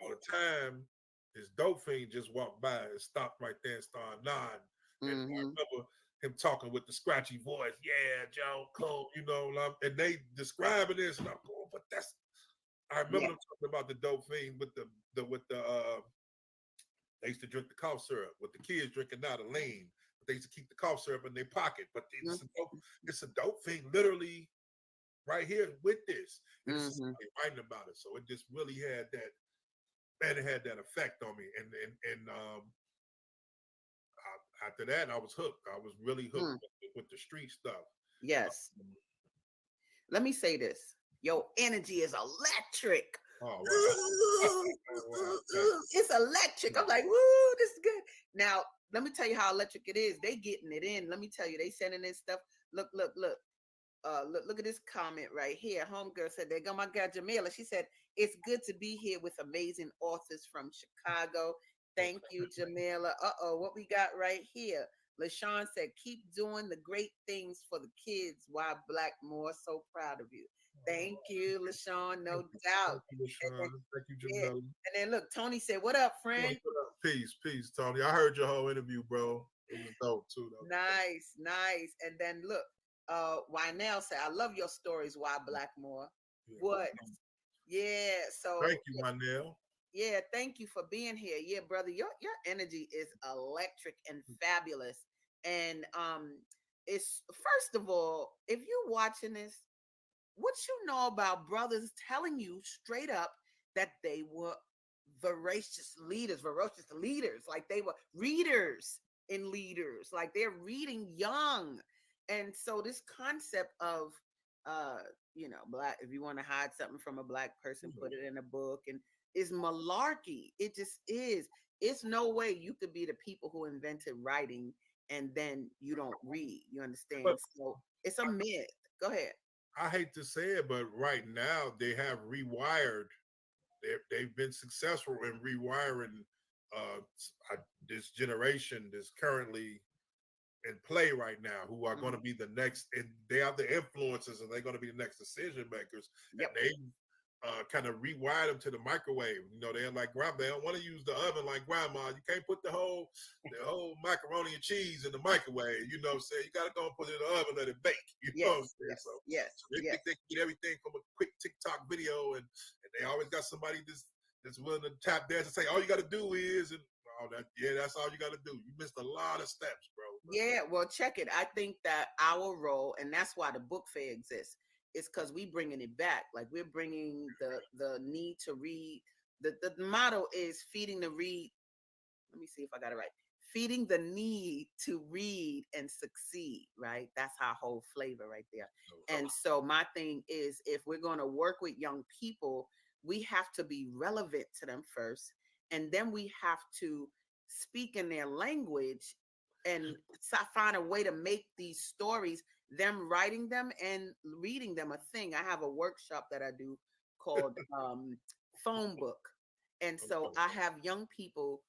by the time this dope fiend just walked by and stopped right there and started nodding. And I remember him talking with the scratchy voice, "Yeah, Joe, Cole," and they describing this, and I'm going, but that's. I remember them talking about the dope fiend with the they used to drink the cough syrup, with the kids drinking now the lean. But they used to keep the cough syrup in their pocket. But it's a dope fiend, literally right here with this. And this is Mm-hmm. somebody writing about it. So it just really had that, man, it had that effect on me. And after that, I was hooked. I was really hooked Mm. with the street stuff. Yes. Um, Let me say this. Your energy is electric. oh, wow. Wow. It's electric. I'm like, woo, this is good. Now, let me tell you how electric it is. They getting it in. Let me tell you, they sending this stuff. Look. Look at this comment right here. Homegirl said, there go my girl Jamila. She said, it's good to be here with amazing authors from Chicago. Thank you, Jamila. What we got right here? LaShawn said, keep doing the great things for the kids. Why Blackmore? So proud of you. Thank you, LaShawn, no doubt. Thank you, LaShawn. Thank you, Yeah. Jamila. And then look, Tony said, what up, friend? Peace, Tony. I heard your whole interview, bro. It was dope too, though. Nice. And then look, Wynell said, I love your stories, Why Blackmore. Yeah. What? Yeah, so Thank you, Wynell. yeah, thank you for being here. Yeah, brother, your energy is electric and fabulous. And it's first of all, if you're watching this, what you know about brothers telling you straight up that they were voracious leaders, like they were readers and leaders, like they're reading young. And so this concept of uh black, if you want to hide something from a black person, put it in a book, and is malarkey. It just is. It's no way you could be the people who invented writing and then you don't read. You understand? But so it's a myth. Go ahead. I hate to say it, but right now they have rewired. They've been successful in rewiring this generation that's currently in play right now, who are going to be the next, and they are the influencers, and they're going to be the next decision makers. Yep. And they kind of rewire them to the microwave. You know, they're like grandma. They don't want to use the oven like grandma. You can't put the whole macaroni and cheese in the microwave. You know what I'm saying? You got to go and put it in the oven, let it bake. You know what I'm saying? So they think they can get everything from a quick TikTok video, and they always got somebody that's willing to tap dance and say, all you got to do is, and all that. Yeah, that's all you got to do. You missed a lot of steps, bro. Yeah, well, check it. I think that our role, and that's why the book fair exists, is because we bringing it back. Like we're bringing the need to read. The motto is feeding the read. Let me see if I got it right. Feeding the need to read and succeed. Right. That's our whole flavor right there. And so my thing is, if we're going to work with young people, we have to be relevant to them first, and then we have to speak in their language and find a way to make these stories, them writing them and reading them, a thing. I have a workshop that I do called phone book. And so I have young people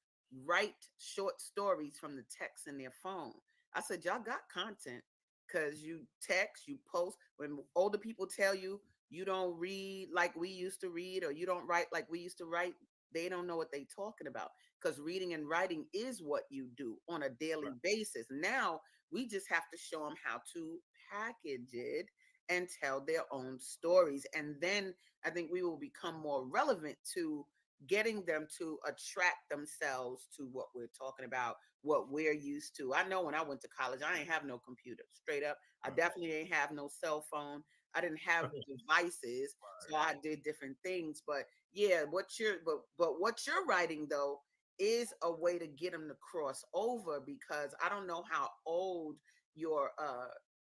write short stories from the text in their phone. I said, y'all got content, because you text, you post. When older people tell you you don't read like we used to read, or you don't write like we used to write, they don't know what they're talking about, because reading and writing is what you do on a daily basis. Now we just have to show them how to package it and tell their own stories. And then I think we will become more relevant to getting them to attract themselves to what we're talking about, what we're used to. I know when I went to college, I ain't have no computer, straight up. I definitely ain't have no cell phone. I didn't have devices, so I did different things. But yeah, what you're writing though is a way to get them to cross over, because I don't know how old your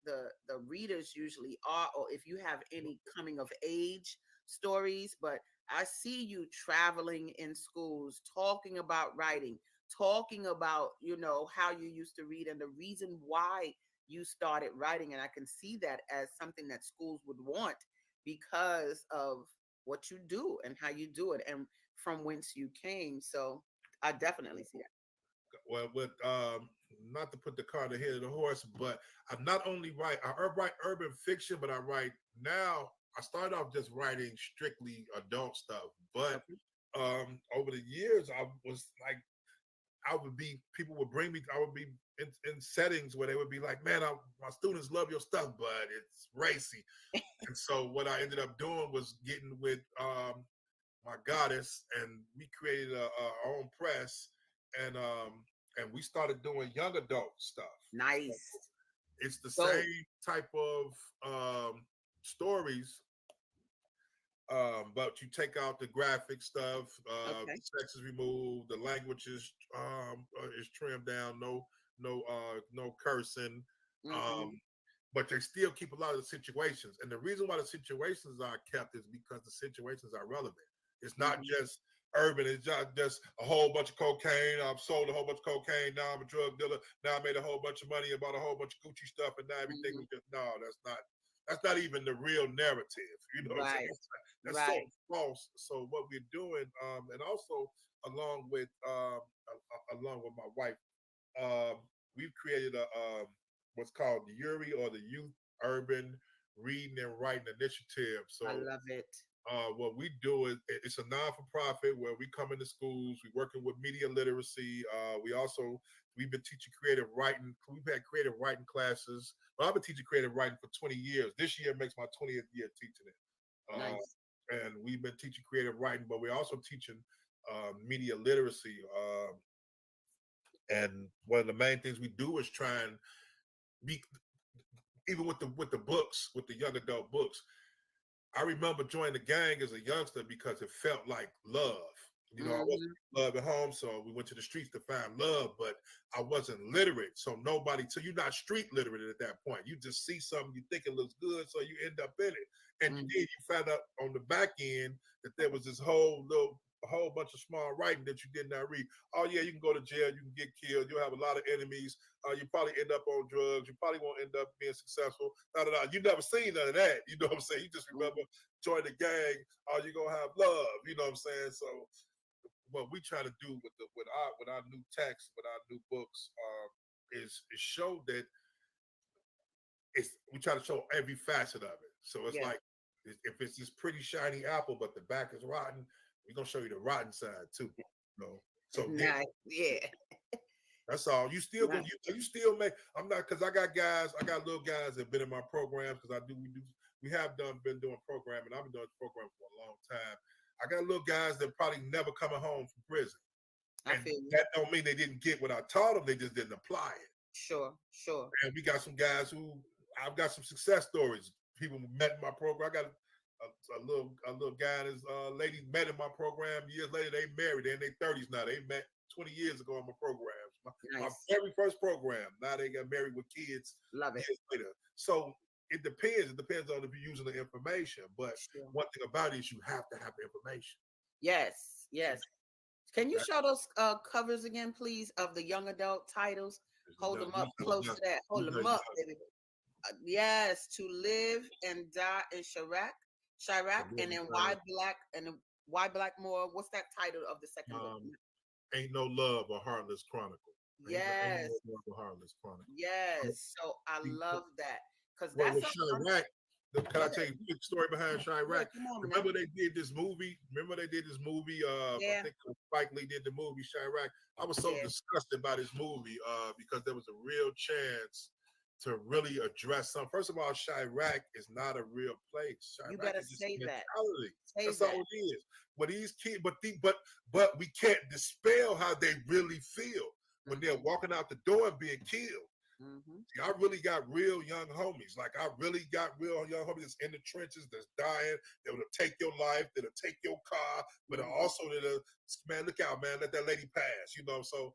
the readers usually are, or if you have any coming of age stories, but I see you traveling in schools, talking about writing, talking about, how you used to read and the reason why you started writing. And I can see that as something that schools would want, because of what you do and how you do it and from whence you came. So I definitely see that. Well, with not to put the cart ahead of the horse, but I not only write urban fiction, but I write now. I started off just writing strictly adult stuff, but over the years, I was like, people would bring me, I would be in settings where they would be like, man, my students love your stuff, but it's racy. And so what I ended up doing was getting with my goddess, and we created our own press, and we started doing young adult stuff. Nice. So it's the same type of stories, but you take out the graphic stuff. Okay. Sex is removed. The language is trimmed down. No cursing. Mm-hmm. But they still keep a lot of the situations. And the reason why the situations are kept is because the situations are relevant. It's not just urban. It's not just a whole bunch of cocaine. I've sold a whole bunch of cocaine. Now I'm a drug dealer. Now I made a whole bunch of money and bought a whole bunch of Gucci stuff. And now everything was just, no, that's not even the real narrative. You know what I'm Right. saying? That's so false. So what we're doing, and also along with my wife, we've created a what's called the URI, or the Youth Urban Reading and Writing Initiative. So I love it. what we do is it's a non-for-profit where we come into schools. We're working with media literacy. We've been teaching creative writing. We've had creative writing classes. Well, I've been teaching creative writing for 20 years. This year makes my 20th year teaching it. Nice. And we've been teaching creative writing, but we're also teaching media literacy. And one of the main things we do is try and be, even with the books, with the young adult books. I remember joining the gang as a youngster because it felt like love. You know, I wasn't love at home, so we went to the streets to find love, but I wasn't literate. So you're not street literate at that point. You just see something, you think it looks good, so you end up in it. And you found out on the back end that there was this a whole bunch of small writing that you did not read. Oh yeah, you can go to jail, you can get killed, you'll have a lot of enemies, you probably end up on drugs, you probably won't end up being successful. You never seen none of that. You know what I'm saying? You just remember join the gang, you're gonna have love, you know what I'm saying? So what we try to do with our new text, with our new books, is show that we try to show every facet of it. So it's like, if it's this pretty shiny apple, but the back is rotten, we're gonna show you the rotten side too. You know? So nice. Yeah. That's all. You still go. You still make. I'm not, because I got little guys that have been in my programs, because we have been doing programming. I've been doing programming for a long time. I got little guys that probably never coming home from prison. And that don't mean they didn't get what I taught them. They just didn't apply it. Sure. And we got some guys I've got some success stories. People met in my program. I got a little guy and his lady met in my program. Years later, they married. They're in their 30s now. They met 20 years ago in my programs. My very first program. Now they got married with kids. Love it. Years later. So it depends. It depends on if you're using the information. But one thing about it is you have to have the information. Yes. Can you show those covers again, please, of the young adult titles? Hold them up close to that. Hold them up, baby. Yes, To Live and Die in Chirac, and then Why Black More. What's that title of the second book? Ain't No Love, a Heartless Chronicle. Yes. Ain't No Love, a Heartless Chronicle. Yes. So I love that, because that's Chirac. Can I tell you the story behind Chirac? Remember they did this movie? I think Spike Lee did the movie Chirac. I was so disgusted by this movie because there was a real chance to really address something. First of all, Chirac is not a real place. Chirac, you better say that. That's all it is. But these kids, but we can't dispel how they really feel when they're walking out the door and being killed. See, I really got real young homies. Like, I really got real young homies that's in the trenches, that's dying. That'll take your life, that'll take your car, but also man, look out, man, let that lady pass. You know, so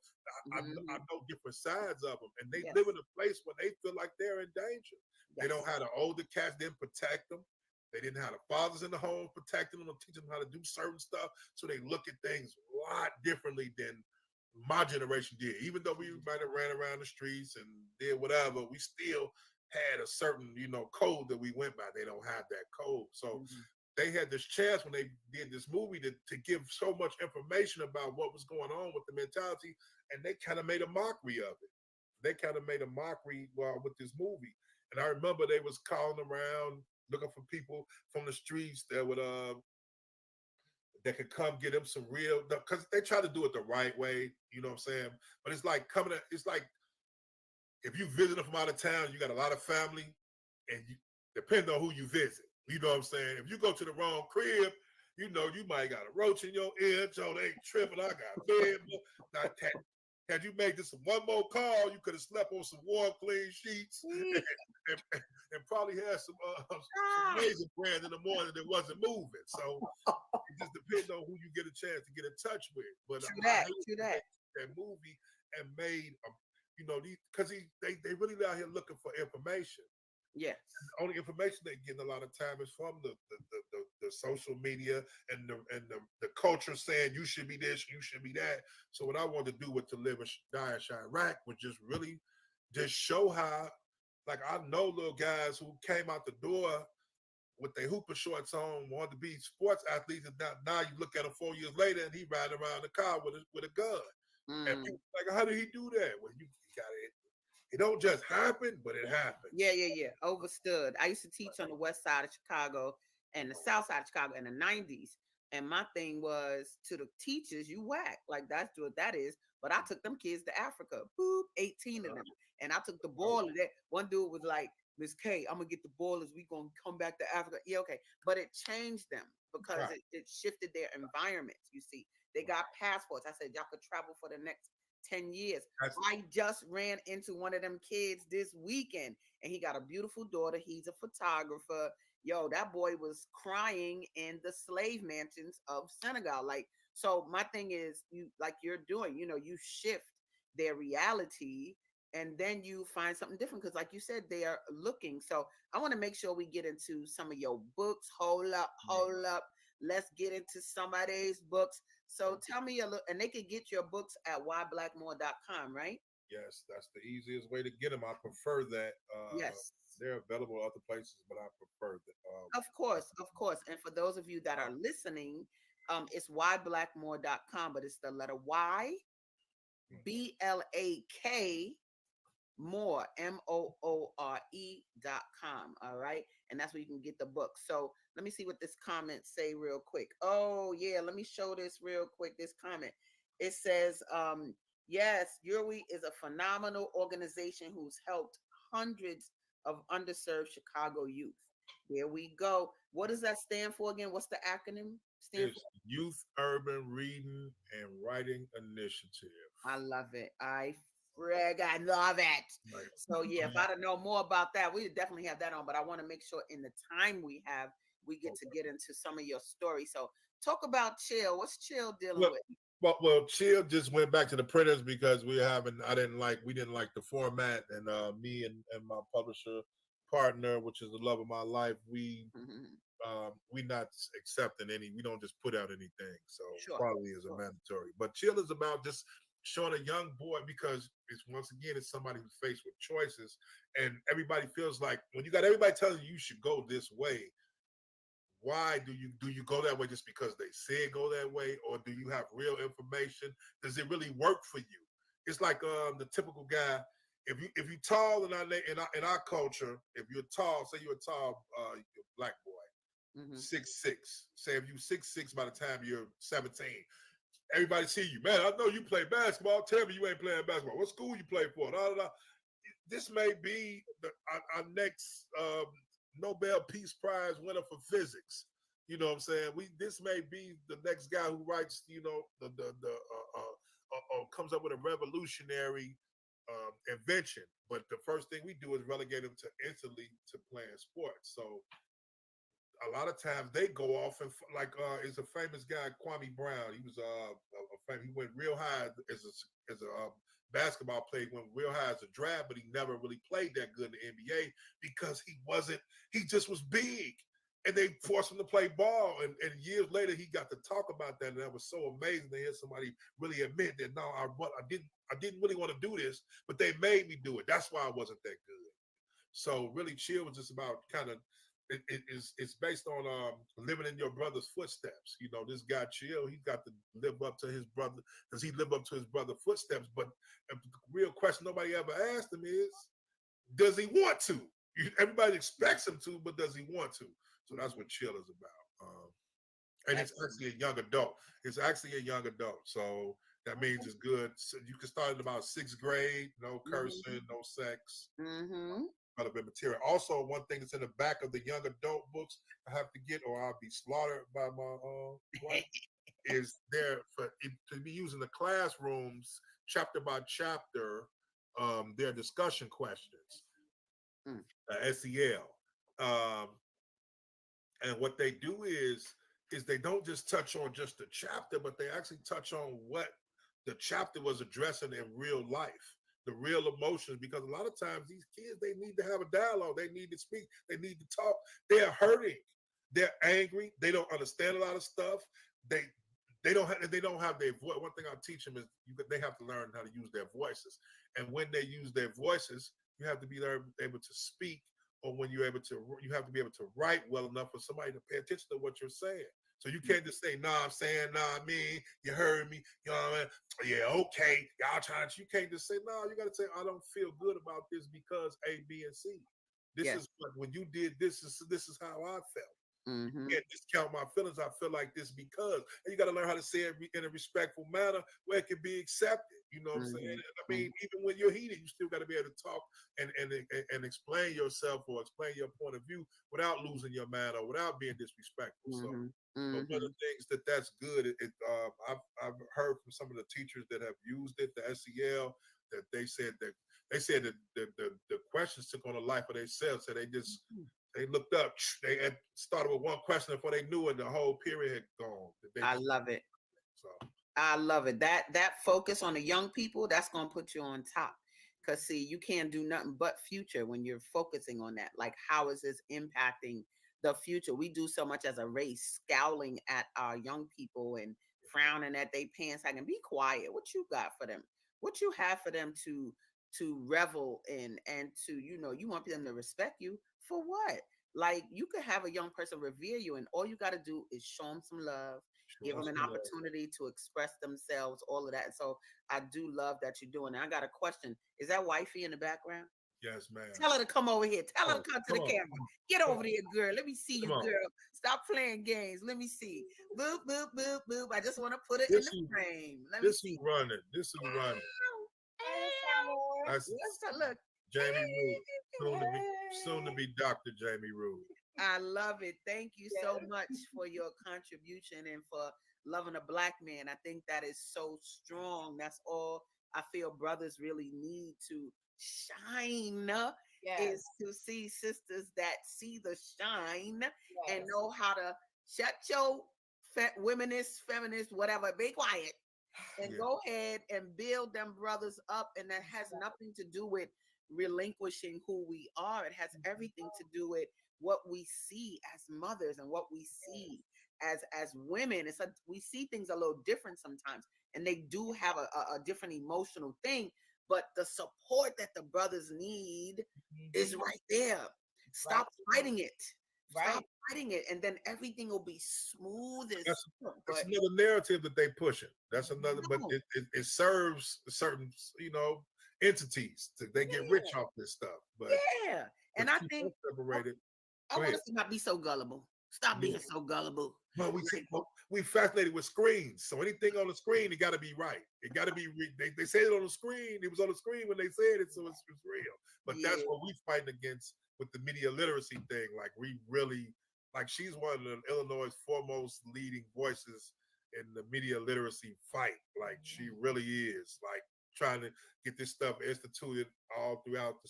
I know different sides of them, and they live in a place where they feel like they're in danger. They don't have the older cats didn't protect them. They didn't have the fathers in the home protecting them or teaching them how to do certain stuff. So they look at things a lot differently than my generation did. Even though we might have ran around the streets and did whatever, we still had a certain, code that we went by. They don't have that code. So they had this chance when they did this movie to give so much information about what was going on with the mentality, and they kind of made a mockery of it. They kind of made a mockery with this movie. And I remember they was calling around looking for people from the streets that would that could come get them some real, because they try to do it the right way, you know what I'm saying? But it's like it's like if you visit them from out of town, you got a lot of family, and you depend on who you visit. You know what I'm saying? If you go to the wrong crib, you might got a roach in your ear, so they ain't tripping. I got bed. Not that. Had you made this one more call, you could have slept on some warm, clean sheets and probably had some raisin bran in the morning that wasn't moving. So it just depends on who you get a chance to get in touch with. But True I that. hate True that. that movie and made, because they really out here looking for information. Yes. The only information they getting a lot of time is from the social media and the culture saying you should be this, you should be that. So what I wanted to do with To Live and Die in Chirac was just really just show how, like, I know little guys who came out the door with their hooper shorts on, wanted to be sports athletes, and now you look at him 4 years later and he riding around the car with a gun. And people like, how did he do that? Well, you got it. It don't just happen, but it happens. Yeah. Overstood. I used to teach on the west side of Chicago and the south side of Chicago in the 90s. And my thing was, to the teachers, you whack. Like, that's what that is. But I took them kids to Africa. Boop, 18 of them. And I took the ball of that. One dude was like, Miss K, I'm going to get the ballers. We going to come back to Africa. Yeah, okay. But it changed them because it shifted their environment. You see, they got passports. I said, y'all could travel for the next 10 years. I just ran into one of them kids this weekend, and he got a beautiful daughter. He's a photographer. Yo, that boy was crying in the slave mansions of Senegal. Like, so my thing is, you, like you're doing, you shift their reality and then you find something different. Because like you said, they are looking. So I want to make sure we get into some of your books. Hold up. Let's get into some of these books. So tell me a little, and they can get your books at whyblackmore.com, right? Yes, that's the easiest way to get them. I prefer that. Yes. They're available other places, but I prefer that. Of course. And for those of you that are listening, it's whyblackmore.com, but it's the letter Y, BLAK, more, MOORE.com. All right. And that's where you can get the book. So let me see what this comment say real quick. Oh yeah, let me show this real quick. This comment. It says, yes, URI is a phenomenal organization who's helped hundreds of underserved Chicago youth. There we go. What does that stand for again? What's the acronym? It's Youth Urban Reading and Writing Initiative. I love it. I love it. Right. So yeah, if I don't know more about that, we definitely have that on. But I want to make sure in the time we have, we get to get into some of your stories. So talk about Chill. What's Chill dealing with? Well, Chill just went back to the printers because we didn't like the format, and me and my publisher partner, which is the love of my life, we not accepting any. We don't just put out anything. So quality is a mandatory. But Chill is about just showing a young boy, because it's somebody who's faced with choices, and everybody feels like when you got everybody telling you should go this way, why do you go that way just because they say go that way, or do you have real information? Does it really work for you? It's like the typical guy. If you tall in our culture, if you're tall, say you're a tall black boy, 6'6". Say if you 6'6" by the time you're 17. Everybody see you, man. I know you play basketball. Tell me you ain't playing basketball. What school you play for? This may be our next Nobel Peace Prize winner for physics. You know what I'm saying? This may be the next guy who writes, comes up with a revolutionary invention. But the first thing we do is relegate him to instantly to playing sports. So a lot of times they go off and is a famous guy, Kwame Brown. He was he went real high as a basketball player. He went real high as a draft, but he never really played that good in the NBA because he just was big, and they forced him to play ball. And years later, he got to talk about that, and that was so amazing to hear somebody really admit that, no, I didn't really want to do this, but they made me do it. That's why I wasn't that good. So really, Chill was just about kind of. It's based on living in your brother's footsteps. This guy Chill, he got to live up to his brother. Does he live up to his brother's footsteps? But the real question nobody ever asked him is, does he want to? Everybody expects him to, but does he want to? So that's what Chill is about. And it's actually a young adult. So that means it's good. So you can start in about 6th grade, no cursing, no sex. Relevant material. Also, one thing that's in the back of the young adult books I have to get, or I'll be slaughtered by my wife. is there for it to be used in the classrooms, chapter by chapter. Their discussion questions, SEL, and what they do is they don't just touch on just the chapter, but they actually touch on what the chapter was addressing in real life, the real emotions. Because a lot of times these kids, they need to have a dialogue, they need to speak, they need to talk. They're hurting, they're angry, they don't understand a lot of stuff. They don't have their voice. One thing I teach them is they have to learn how to use their voices. And when they use their voices, you have to be able to speak, or when you have to be able to write well enough for somebody to pay attention to what you're saying. So you can't just say, "Nah, I'm saying, nah, I mean, you heard me, you know what I mean? Yeah, okay, y'all trying." You can't just say, "No." You got to say, "I don't feel good about this because A, B, and C. This is what, when you did this is how I felt." Mm-hmm. Can't discount my feelings. I feel like this because, and you got to learn how to say it in a respectful manner where it can be accepted. You know what I'm saying? I mean, even when you're heated, you still got to be able to talk and explain yourself or explain your point of view without losing your man or without being disrespectful. So, one of the things that's good. I've heard from some of the teachers that have used it, the SEL, that they said that the questions took on a life of themselves. So they looked up. They had started with one question before they knew it. The whole period had gone. I love it. So I love it. That focus on the young people, that's gonna put you on top. Cause see, you can't do nothing but future when you're focusing on that. Like, how is this impacting the future? We do so much as a race, scowling at our young people and frowning at their pants. I can be quiet. What you got for them? What you have for them to revel in and to, you want them to respect you for what? Like, you could have a young person revere you, and all you got to do is show them some love, give them an opportunity to express themselves, all of that. So I do love that you're doing it. I got a question. Is that wifey in the background? Yes, ma'am. Tell her to come over here. Tell her to come to the camera. Get over there, girl. Let me see you, girl. Stop playing games. Let me see. Boop, boop, boop, boop. I just want to put it in the frame. Let me see. Running. This is running. Look. Jamie Root. Soon to be Dr. Jamie Root. I love it. Thank you so much for your contribution and for loving a Black man. I think that is so strong. That's all I feel brothers really need to shine, is to see sisters that see the shine and know how to shut your feminist, whatever, be quiet and go ahead and build them brothers up. And that has nothing to do with relinquishing who we are. It has everything to do with what we see as mothers and what we see as women. We see things a little different sometimes, and they do have a different emotional thing, but the support that the brothers need is right there. Stop fighting it. Stop fighting it, and then everything will be smooth as that's another narrative that they pushing. That's another, but it serves certain, entities. They get rich off this stuff. But and I think separated. I want us to not be so gullible. Stop being so gullible. Well, we fascinated with screens. So anything on the screen, it got to be right. It got to be. They said it on the screen. It was on the screen when they said it, so it's real. But that's what we fighting against with the media literacy thing. Like, we really, like, she's one of the Illinois' foremost leading voices in the media literacy fight. Like, she really is. Like, trying to get this stuff instituted all throughout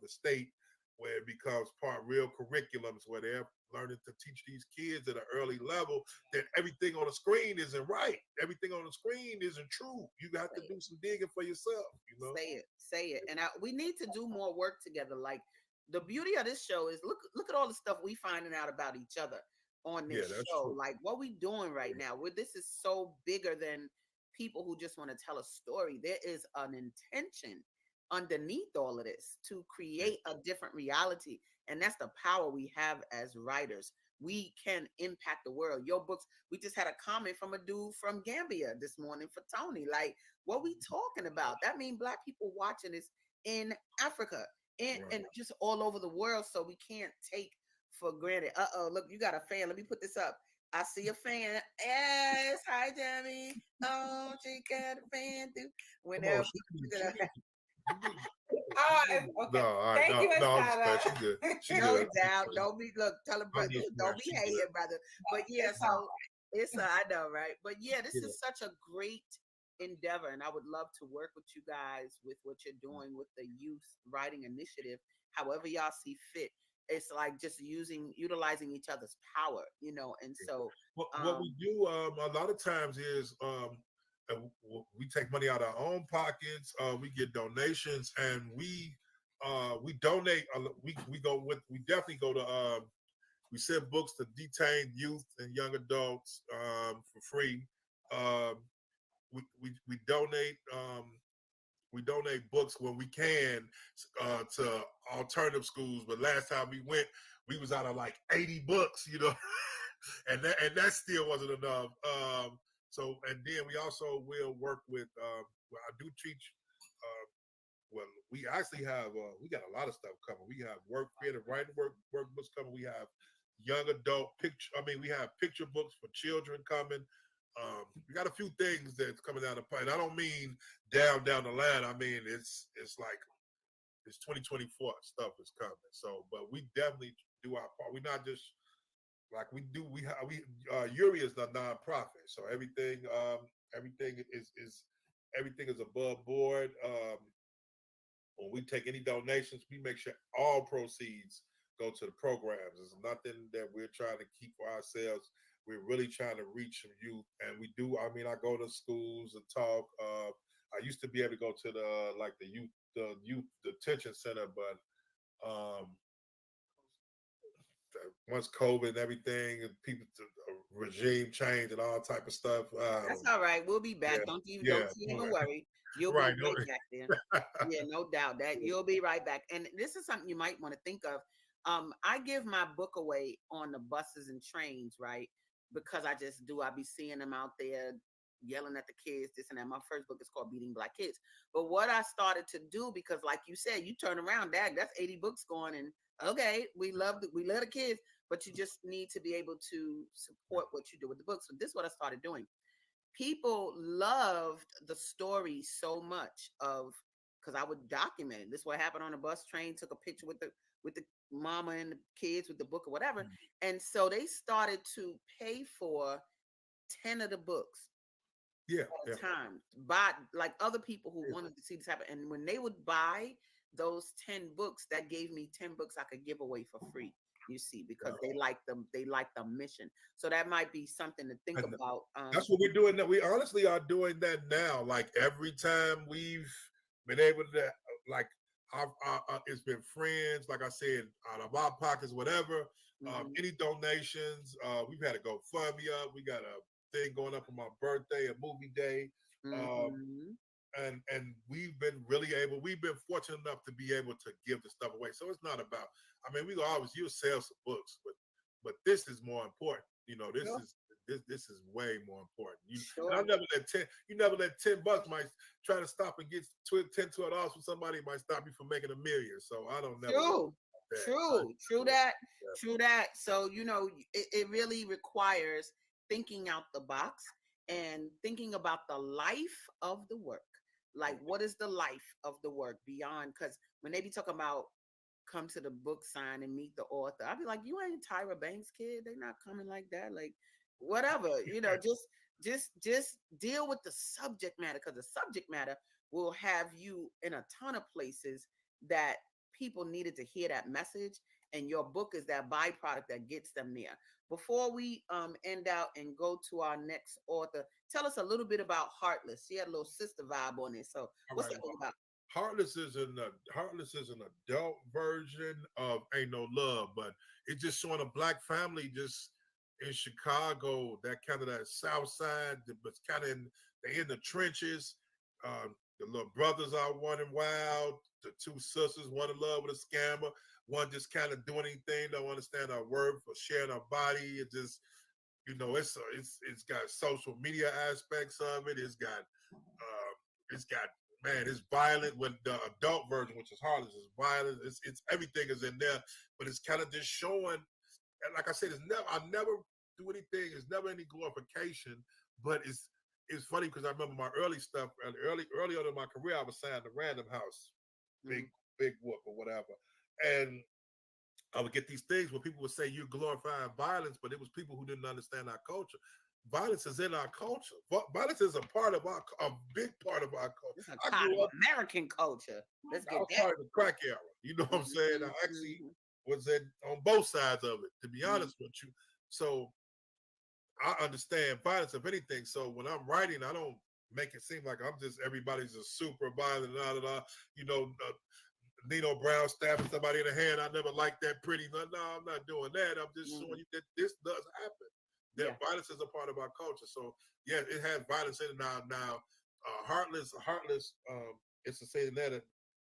the state, where it becomes part real curriculums, where they're learning to teach these kids at an early level that everything on the screen isn't right. Everything on the screen isn't true. You got to do some digging for yourself. Say it. And we need to do more work together. Like, the beauty of this show is look at all the stuff we finding out about each other on this show. True. Like, what we doing right now, this is so bigger than people who just want to tell a story. There is an intention underneath all of this to create a different reality, and that's the power we have as writers. We can impact the world. Your books, we just had a comment from a dude from Gambia this morning for Tony. Like, what we talking about? That means Black people watching this in Africa and just all over the world, so we can't take for granted. Look, you got a fan. Let me put this up. I see a fan. Yes, hi, Jamie. Oh, she got a fan too. Whenever okay. Thank you, Asadah. No doubt. Don't be hating, brother. But yeah, so I know, right? But yeah, this Yeah. is such a great endeavor, and I would love to work with you guys with what you're doing with the youth writing initiative. However, y'all see fit. It's like just utilizing each other's power, and so What we do a lot of times is we take money out of our own pockets. We get donations, and we donate. We definitely go to we send books to detained youth and young adults for free. Um, we donate. We donate books when we can to alternative schools. But last time we went, we was out of like 80 books, and that still wasn't enough. And then we also will work with. Well, I do teach. Well, we actually have. We got a lot of stuff coming. We have creative writing workbooks coming. We have young adult picture. I mean, we have picture books for children coming. We got a few things that's coming down the pipe. And I don't mean down the line. I mean it's like it's 2024 stuff is coming. So, but we definitely do our part. We're not just like we do. We Yuri is a nonprofit, so everything is everything is above board. When we take any donations, we make sure all proceeds go to the programs. There's nothing that we're trying to keep for ourselves. We're really trying to reach some youth, and we do. I mean, I go to schools and talk. I used to be able to go to the youth detention center, but once COVID and everything, and people regime change and all type of stuff. that's all right. We'll be back. Yeah, Don't you yeah, even worry. You'll right. be right back there. Yeah, no doubt that you'll be right back. And this is something you might want to think of. I give my book away on the buses and trains, right? Because I just do. I be seeing them out there yelling at the kids, this and that. My first book is called Beating Black Kids. But what I started to do, because like you said, you turn around, Dad, that's 80 books going, and okay, we love the kids, but you just need to be able to support what you do with the books. So this is what I started doing. People loved the story so much of because I would document it. This is what happened on a bus train, took a picture with the mama and the kids with the book or whatever. And so they started to pay for 10 of the books Yeah, at a time. By like other people who wanted to see this happen. And when they would buy those 10 books, that gave me 10 books I could give away for free. You see, because they like the mission. So that might be something to think about. That's what we're doing. We honestly are doing that now. Like every time we've been able to, like, it's been friends, like I said, out of our pockets, whatever. Any donations, we've had to go fund me up. We got a thing going up for my birthday, a movie day. And we've been fortunate enough to be able to give the stuff away. So it's not about, I mean, we always use sell some books, but this is more important. This is way more important. And I never let 10 bucks might try to stop and get $10, $12 from somebody might stop you from making $1 million. So I don't know. True that. So, it really requires thinking out the box and thinking about the life of the work. Like, what is the life of the work beyond? Because when they be talking about come to the book sign and meet the author, I'd be like, you ain't Tyra Banks, kid. They not coming like that. Like, whatever, just deal with the subject matter, because the subject matter will have you in a ton of places that people needed to hear that message, and your book is that byproduct that gets them there. Before we end out and go to our next author, tell us a little bit about Heartless. She had a little sister vibe on it. So what's that all about? Heartless is an adult version of Ain't No Love, but it's just showing a black family just in Chicago, that kind of that South Side, but kind of they in the trenches. The little brothers are running wild. The two sisters, one in love with a scammer, one just kind of doing anything, don't understand her worth or sharing her body. It just, it's got social media aspects of it. It's got man, it's violent. When the adult version, which is Heartless, is violent. It's everything is in there, but it's kind of just showing. And like I said, I never do anything. It's never any glorification, but it's funny because I remember my early stuff. Early on in my career, I was signed to Random House, Big Whoop or whatever, and I would get these things where people would say you're glorifying violence, but it was people who didn't understand our culture. violence is in our culture. Violence is a big part of our culture. It's a part of American culture. Let's I get was that. part of the crack era. You know what I'm saying? I actually was on both sides of it, to be honest with you. So I understand violence of anything. So when I'm writing, I don't make it seem like I'm just everybody's a super violent, you know, Nino Brown stabbing somebody in the hand. I never liked that pretty. No, I'm not doing that. I'm just showing you that this does happen. That violence is a part of our culture. So yeah, it has violence in it now. Heartless. It's to say that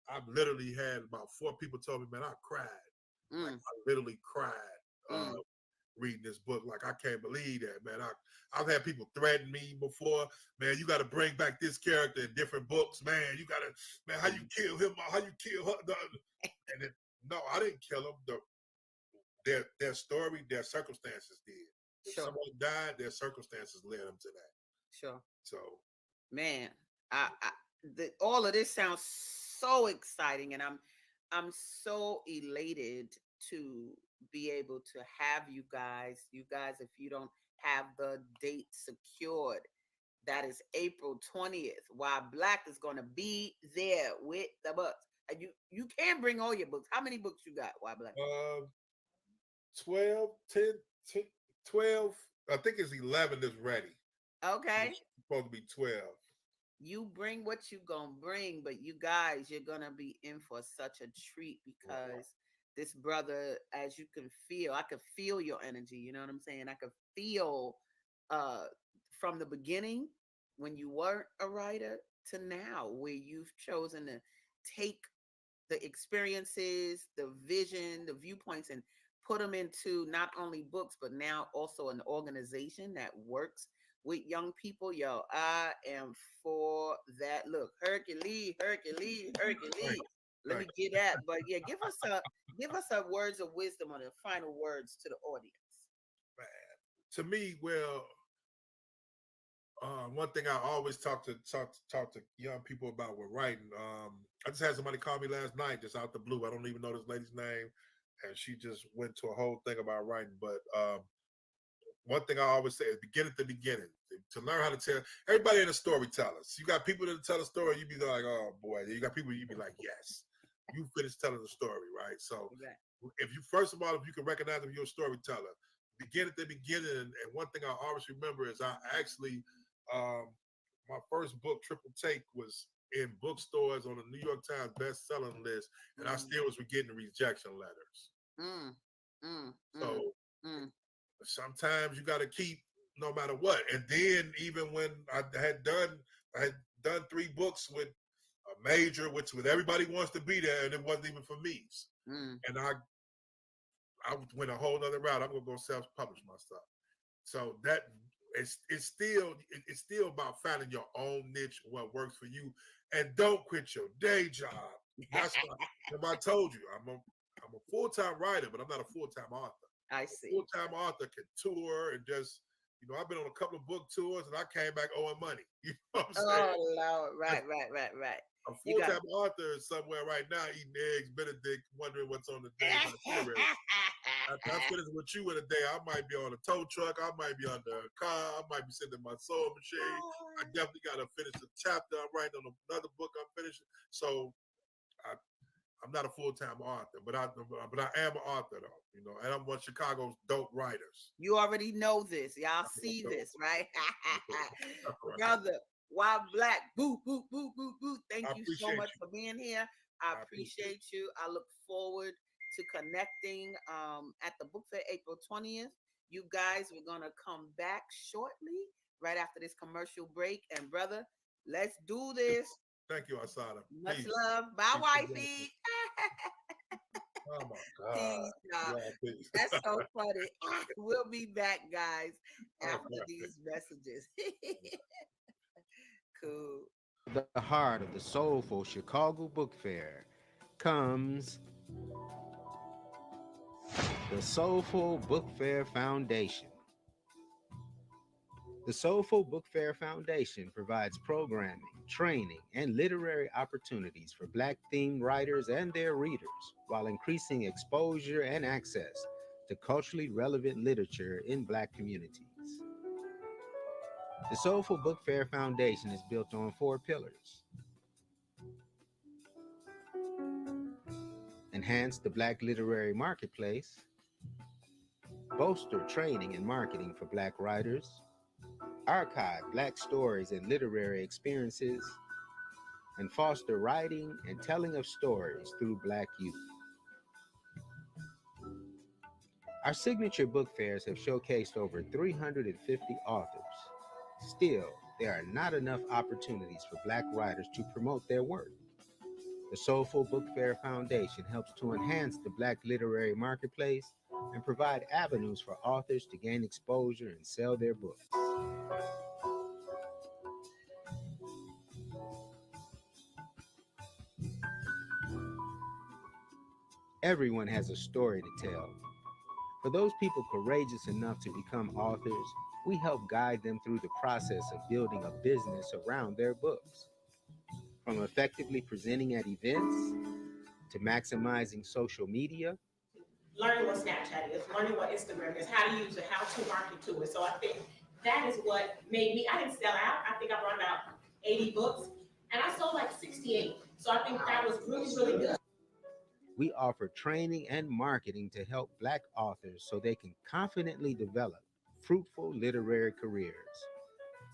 I've literally had about 4 people tell me, man, I cried. Like I literally cried reading this book. Like I can't believe that, man. I've had people threaten me before. Man, you got to bring back this character in different books. Man, you got to, man, how you kill him? How you kill her? And then, no, I didn't kill him. Their story, their circumstances did. If someone died, their circumstances led them to that. Sure. So, man, all of this sounds so exciting, and I'm so elated to be able to have you guys. You guys, if you don't have the date secured, that is April 20th. While Black is going to be there with the books. And you can bring all your books. How many books you got? Why Black? 12. I think it's 11 is ready. Okay. It's supposed to be 12. You bring what you gonna bring, but you guys, you're gonna be in for such a treat because this brother, as you can feel, I could feel your energy. You know what I'm saying? I could feel from the beginning when you weren't a writer to now, where you've chosen to take the experiences, the vision, the viewpoints, and put them into not only books, but now also an organization that works with young people. Yo, I am for that. Look, Hercules. Let me get that. But yeah, give us a words of wisdom or the final words to the audience. Man, to me, well, one thing I always talk to young people about with writing. I just had somebody call me last night, just out the blue. I don't even know this lady's name, and she just went to a whole thing about writing. But one thing I always say is begin at the beginning. To learn how to tell. Everybody in a storyteller. So you got people that tell a story, you be like, oh boy. You got people you be like, yes, you finished telling the story, right? So if you can recognize if you're a storyteller, begin at the beginning. And one thing I always remember is I actually my first book, Triple Take, was in bookstores on the New York Times best-selling list, and I still was getting rejection letters. So sometimes you got to keep no matter what. And then even when I had done 3 books with a major, which with everybody wants to be there, and it wasn't even for me. And I went a whole other route. I'm gonna go self-publish my stuff. So that it's still about finding your own niche, what works for you, and don't quit your day job. That's what I told you. I'm a full-time writer, but I'm not a full-time author. I see. A full-time author can tour and just, I've been on a couple of book tours and I came back owing money. You know what I'm saying? Oh Lord, right. A full-time author is somewhere right now eating eggs Benedict, wondering what's on the day. After I finish with you in a day, I might be on a tow truck, I might be under a car, I might be sitting in my sewing machine. I definitely got to finish the chapter. I'm writing on another book I'm finishing. So I'm not a full-time author, but I am an author though, and I'm one of Chicago's dope writers. You already know this. Y'all see this, right? Brother, Wild Black, boo. Thank you so much for being here. I appreciate you. I look forward to connecting at the book fair April 20th. You guys, we're gonna come back shortly, right after this commercial break. And brother, let's do this. Thank you, Asadah. Much love. Bye, wifey. Oh my God. Peace. That's so funny. We'll be back, guys, after these messages. Cool. The heart of the Soulful Chicago Book Fair comes the Soulful Book Fair Foundation. The Soulful Book Fair Foundation provides programming, training, and literary opportunities for Black-themed writers and their readers, while increasing exposure and access to culturally relevant literature in Black communities. The Soulful Book Fair Foundation is built on 4 pillars. Enhance the Black literary marketplace, bolster training and marketing for Black writers, archive Black stories and literary experiences, and foster writing and telling of stories through Black youth. Our signature book fairs have showcased over 350 authors. Still, there are not enough opportunities for Black writers to promote their work. The Soulful Book Fair Foundation helps to enhance the Black literary marketplace and provide avenues for authors to gain exposure and sell their books. Everyone has a story to tell. For those people courageous enough to become authors, we help guide them through the process of building a business around their books. From effectively presenting at events to maximizing social media. Learning what Snapchat is, learning what Instagram is, how to use it, how to market to it. So I think that is what made me, I didn't sell out. I think I brought about 80 books and I sold like 68. So I think that was really, really good. We offer training and marketing to help Black authors so they can confidently develop fruitful literary careers.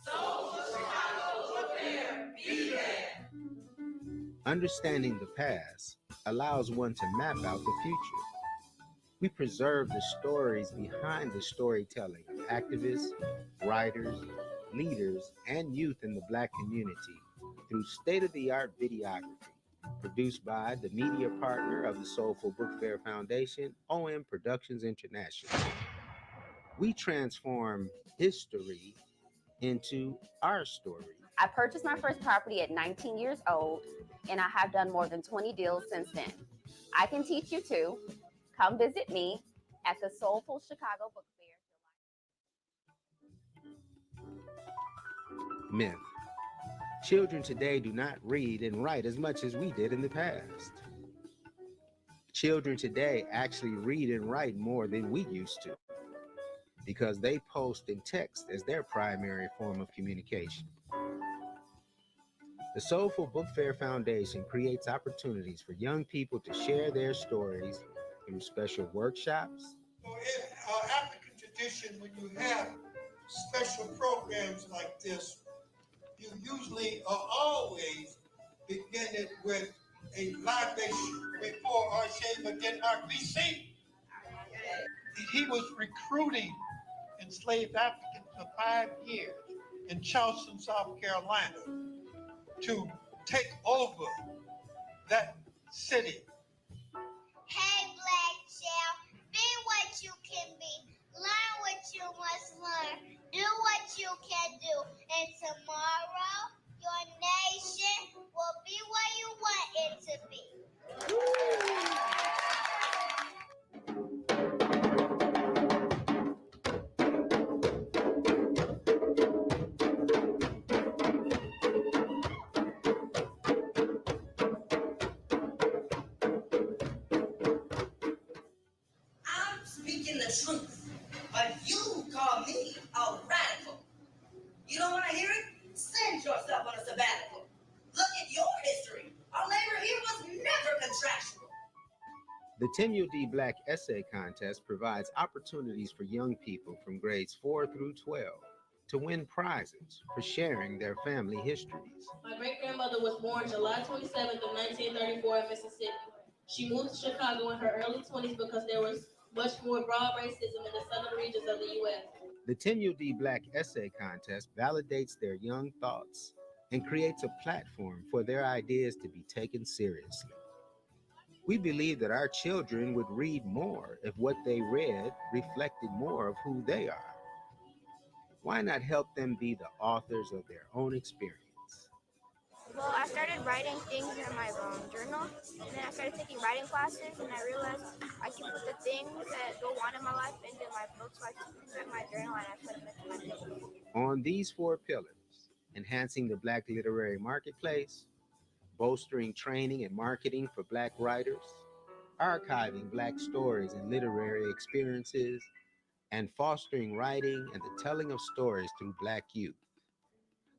Soulful Chicago, book fair, be there. Understanding the past allows one to map out the future. We preserve the stories behind the storytelling of activists, writers, leaders, and youth in the Black community through state-of-the-art videography. Produced by the media partner of the Soulful Book Fair Foundation, OM Productions International. We transform history into our story. I purchased my first property at 19 years old, and I have done more than 20 deals since then. I can teach you too. Come visit me at the Soulful Chicago Book Fair. Myth. Children today do not read and write as much as we did in the past. Children today actually read and write more than we used to because they post and text as their primary form of communication. The Soulful Book Fair Foundation creates opportunities for young people to share their stories through special workshops. In our African tradition, when you have special programs like this, you usually or always begin it with a libation before our Shema Denmark BC. He was recruiting enslaved Africans for 5 years in Charleston, South Carolina, to take over that city. Hey, Black child, be what you can be. Learn what you must learn. Do what you can do. And tomorrow, your nation will be where you want it to be. I'm speaking the truth, but you call me a radical. You don't want to hear it? Send yourself on a sabbatical. Look at your history. Our labor here was never contractual. The 10UD Black Essay Contest provides opportunities for young people from grades 4 through 12 to win prizes for sharing their family histories. My great-grandmother was born July 27th of 1934 in Mississippi. She moved to Chicago in her early 20s because there was much more broad racism in the southern regions of the U.S. The 10UD Black Essay Contest validates their young thoughts and creates a platform for their ideas to be taken seriously. We believe that our children would read more if what they read reflected more of who they are. Why not help them be the authors of their own experience? Well, I started writing things in my journal, and then I started taking writing classes, and I realized I can put the things that go on in my life into my books, so I took them in my journal and I put them into my book. On these 4 pillars, enhancing the Black literary marketplace, bolstering training and marketing for Black writers, archiving Black stories and literary experiences, and fostering writing and the telling of stories through Black youth.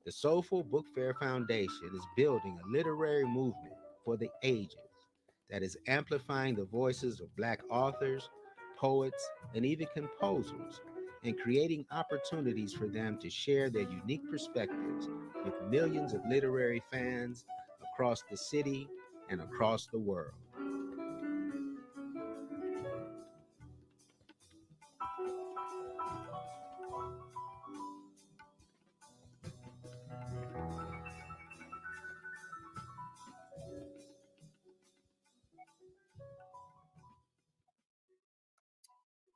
The Soulful Book Fair Foundation is building a literary movement for the ages that is amplifying the voices of Black authors, poets, and even composers, and creating opportunities for them to share their unique perspectives with millions of literary fans across the city and across the world.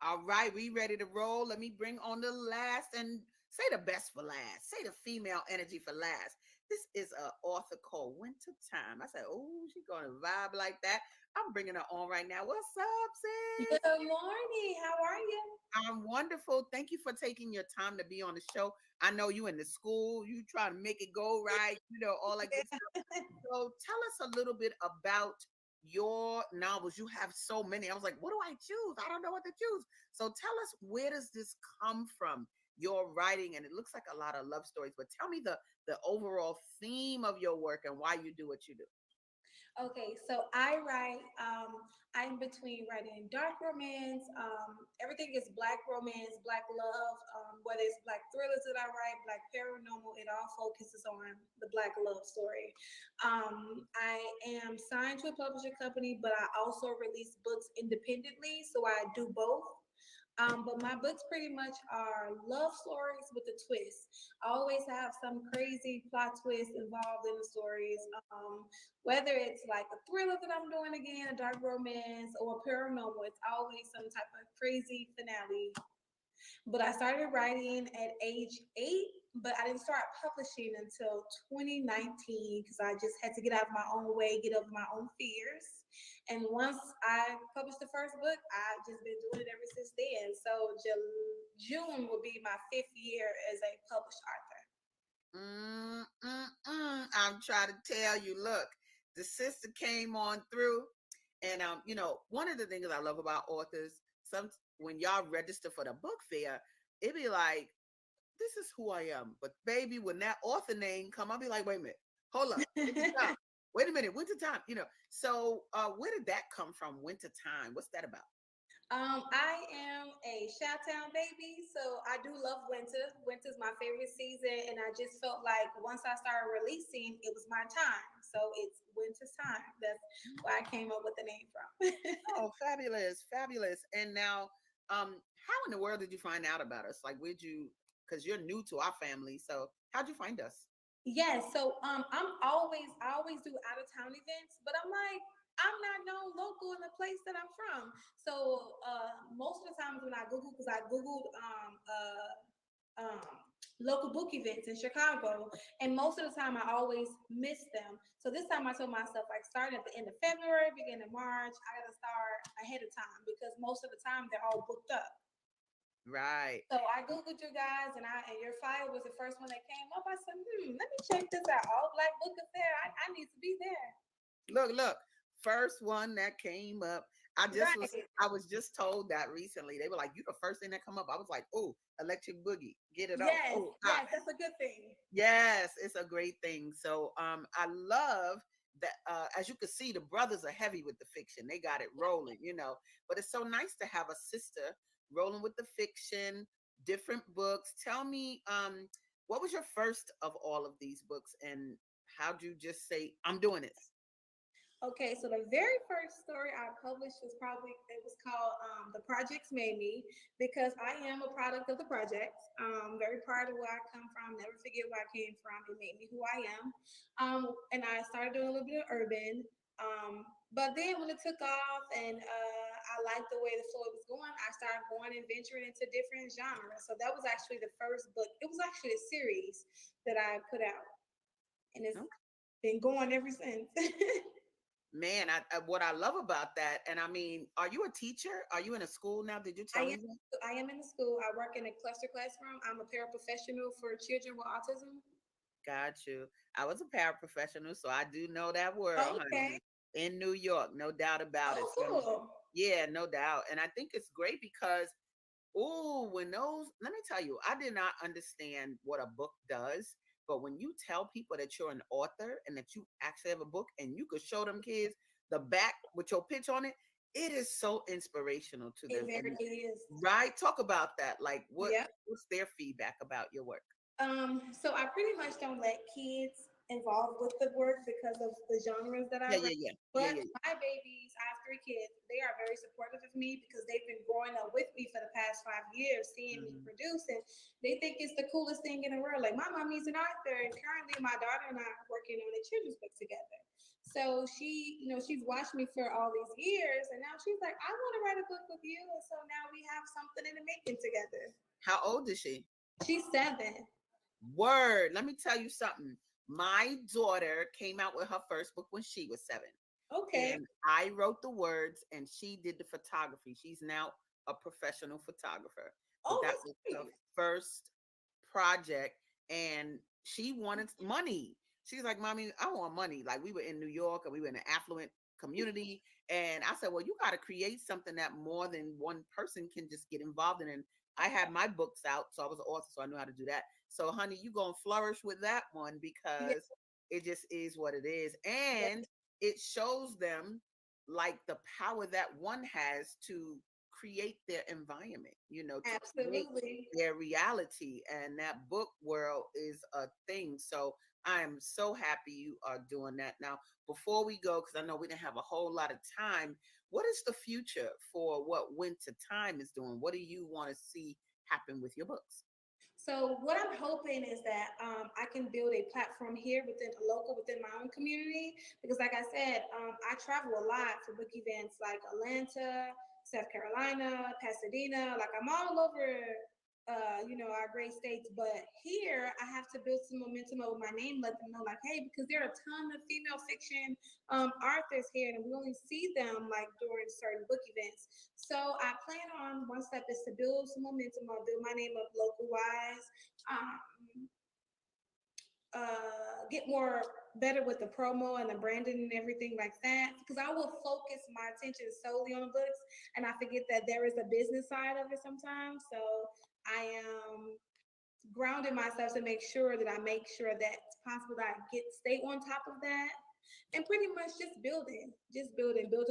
All right, we ready to roll. Let me bring on the last and say the best for last. Say the female energy for last. This is an author called Winter Time. I said, oh, she's gonna vibe like that. I'm bringing her on right now. What's up, sis? Good morning. How are you? I'm wonderful. Thank you for taking your time to be on the show. I know you in the school, you trying to make it go right, all that good stuff. So tell us a little bit about your novels. You have so many. I was like, what do I choose? I don't know what to choose. So tell us, where does this come from? Your writing, and it looks like a lot of love stories, but tell me the overall theme of your work and why you do what you do. Okay, so I write, I'm between writing dark romance, everything is black romance, black love, whether it's black thrillers that I write, black paranormal, it all focuses on the black love story. I am signed to a publishing company, but I also release books independently, so I do both. But my books pretty much are love stories with a twist. I always have some crazy plot twist involved in the stories. Whether it's like a thriller that I'm doing again, a dark romance, or a paranormal, it's always some type of crazy finale. But I started writing at age 8, but I didn't start publishing until 2019 because I just had to get out of my own way, get over my own fears. And once I published the first book, I've just been doing it ever since then. So June will be my 5th year as a published author. I'm trying to tell you, look, the sister came on through. And one of the things I love about authors, when y'all register for the book fair, it be like, this is who I am. But baby, when that author name come, I'll be like, wait a minute, hold up. Wait a minute, Winter Time. So where did that come from? Winter Time. What's that about? I am a Chi-Town baby, so I do love winter. Winter's my favorite season, and I just felt like once I started releasing, it was my time. So it's winter's time. That's where I came up with the name from. Oh, fabulous, fabulous. And now, how in the world did you find out about us? Like, because you're new to our family, so how'd you find us? Yes, so I always do out of town events, but I'm like, I'm not known local in the place that I'm from. So most of the times when I Google, because I Googled local book events in Chicago, and most of the time I always miss them. So this time I told myself, like, starting at the end of February, beginning of March, I gotta start ahead of time because most of the time they're all booked up. Right. So I Googled you guys, and your file was the first one that came up. I said, let me check this out. All Black Book Affair. I need to be there. Look. First one that came up. I was just told that recently. They were like, you the first thing that come up. I was like, oh, Electric Boogie. Get it yes, on. Yes, that's a good thing. Yes, it's a great thing. So I love that as you can see, the brothers are heavy with the fiction. They got it rolling, But it's so nice to have a sister rolling with the fiction, different books. Tell me, what was your first of all of these books, and how'd you just say, I'm doing this? Okay, so the very first story I published was called The Projects Made Me, because I am a product of the projects. Very proud of where I come from, never forget where I came from. It made me who I am. And I started doing a little bit of urban. But then when it took off and I liked the way the flow was going, I started going and venturing into different genres. So that was actually the first book. It was actually a series that I put out. And it's been going ever since. Man, what I love about that, and I mean, are you a teacher? Are you in a school now? Did you tell me that? I am in the school. I work in a cluster classroom. I'm a paraprofessional for children with autism. Got you. I was a paraprofessional, so I do know that world, honey. In New York, no doubt about it. So, cool. Yeah, no doubt. And I think it's great because, let me tell you, I did not understand what a book does But when you tell people that you're an author and that you actually have a book and you could show them kids the back with your pitch on it, it is so inspirational to them. It very is. Right? Talk about that. Like what's their feedback about your work? So I pretty much don't let kids involved with the work because of the genres that I write. But my babies, I have 3 kids, they are very supportive of me because they've been growing up with me for the past 5 years, seeing me produce, and they think it's the coolest thing in the world. Like, my mommy's an author, and currently my daughter and I are working on a children's book together. So she, she's watched me for all these years, and now she's like, I want to write a book with you. And so now we have something in the making together. How old is she? She's 7. Word. Let me tell you something. My daughter came out with her first book when she was 7. Okay. And I wrote the words and she did the photography. She's now a professional photographer. Oh, that that's was great. her first project, and she wanted money. She's like, Mommy, I want money. Like, we were in New York and we were in an affluent community. And I said, well, you got to create something that more than one person can just get involved in. And I had my books out, so I was an author, so I knew how to do that. So, honey, you're going to flourish with that one because it just is what it is. And it shows them like the power that one has to create their environment, to create their reality. And that book world is a thing. So I am so happy you are doing that. Now, before we go, because I know we didn't have a whole lot of time, what is the future for what Winter Time is doing? What do you want to see happen with your books? So what I'm hoping is that I can build a platform here within my own community, because like I said, I travel a lot for book events like Atlanta, South Carolina, Pasadena. Like, I'm all over, our great states. But here I have to build some momentum with my name, let them know like, hey, because there are a ton of female fiction authors here, and we only see them like during certain book events. So I plan on, one step is to build some momentum. I'll build my name up local wise. Get more better with the promo and the branding and everything like that, because I will focus my attention solely on the books and I forget that there is a business side of it sometimes. So I am grounding myself to make sure that that it's possible that I stay on top of that, and pretty much just building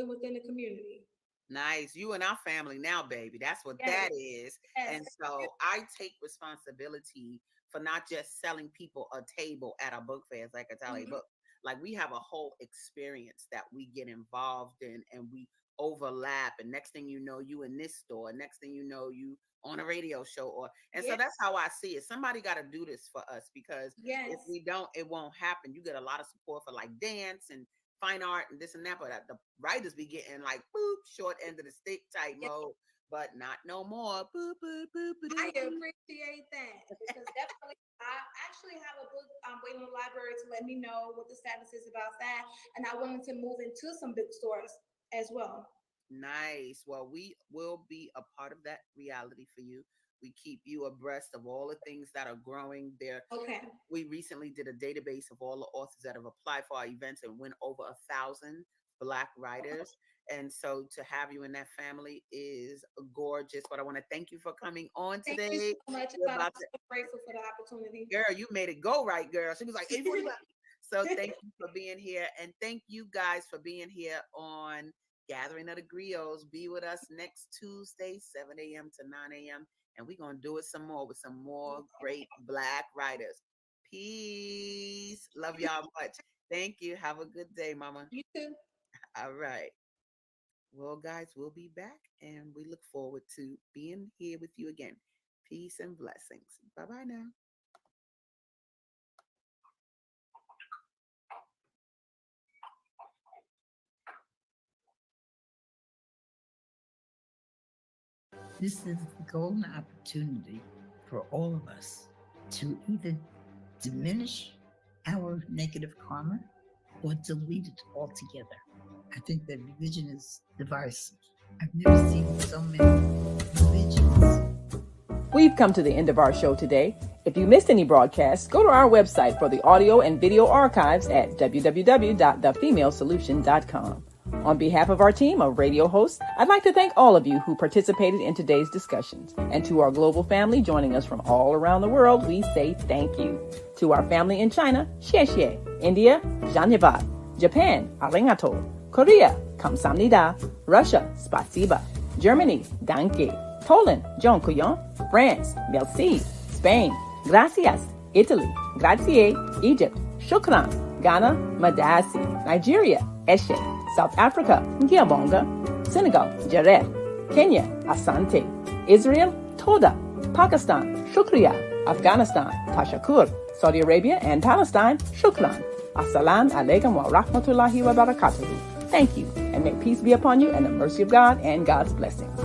within the community. Nice. You and our family now, baby. That's what that is. And so I take responsibility for not just selling people a table at our book fairs, like I tell a book. Like, we have a whole experience that we get involved in, and we overlap. And next thing you know, you in this store. Next thing you know, you on a radio show. So that's how I see it. Somebody got to do this for us, because if we don't, it won't happen. You get a lot of support for like dance and fine art and this and that, but the writers be getting like short end of the stick type mode, but not no more. I appreciate that, because definitely I actually have a book waiting in the library to let me know what the status is about that, and I wanted to move into some bookstores as well. Nice. Well, we will be a part of that reality for you. We keep you abreast of all the things that are growing there. Okay. We recently did a database of all the authors that have applied for our events and went over 1,000 Black writers. And so to have you in that family is gorgeous. But I want to thank you for coming on today. Thank you so much. I'm so grateful for the opportunity. Girl, you made it go right, girl. She was like 8:45. So thank you for being here. And thank you guys for being here on Gathering of the Griots. Be with us next Tuesday, 7 a.m. to 9 a.m. And we're going to do it some more with some more great Black writers. Peace. Love y'all much. Thank you. Have a good day, Mama. You too. All right. Well, guys, we'll be back, and we look forward to being here with you again. Peace and blessings. Bye-bye now. This is the golden opportunity for all of us to either diminish our negative karma or delete it altogether. I think that religion is divisive. I've never seen so many religions. We've come to the end of our show today. If you missed any broadcasts, go to our website for the audio and video archives at www.thefemalesolution.com. On behalf of our team of radio hosts, I'd like to thank all of you who participated in today's discussions. And to our global family joining us from all around the world, we say thank you. To our family in China, xie xie. India, Dhanyavad. Japan, arigato. Korea, kamsamnida. Russia, spasiba. Germany, danke. Poland, dziękuję. France, merci. Spain, gracias. Italy, grazie. Egypt, shukran. Ghana, madasi. Nigeria, eshe. South Africa, Ngiabonga. Senegal, Jareth. Kenya, Asante. Israel, Toda. Pakistan, Shukriya. Afghanistan, Tashakur. Saudi Arabia and Palestine, Shukran. Assalamu alaikum wa rahmatullahi wa barakatuhu. Thank you, and may peace be upon you and the mercy of God and God's blessings.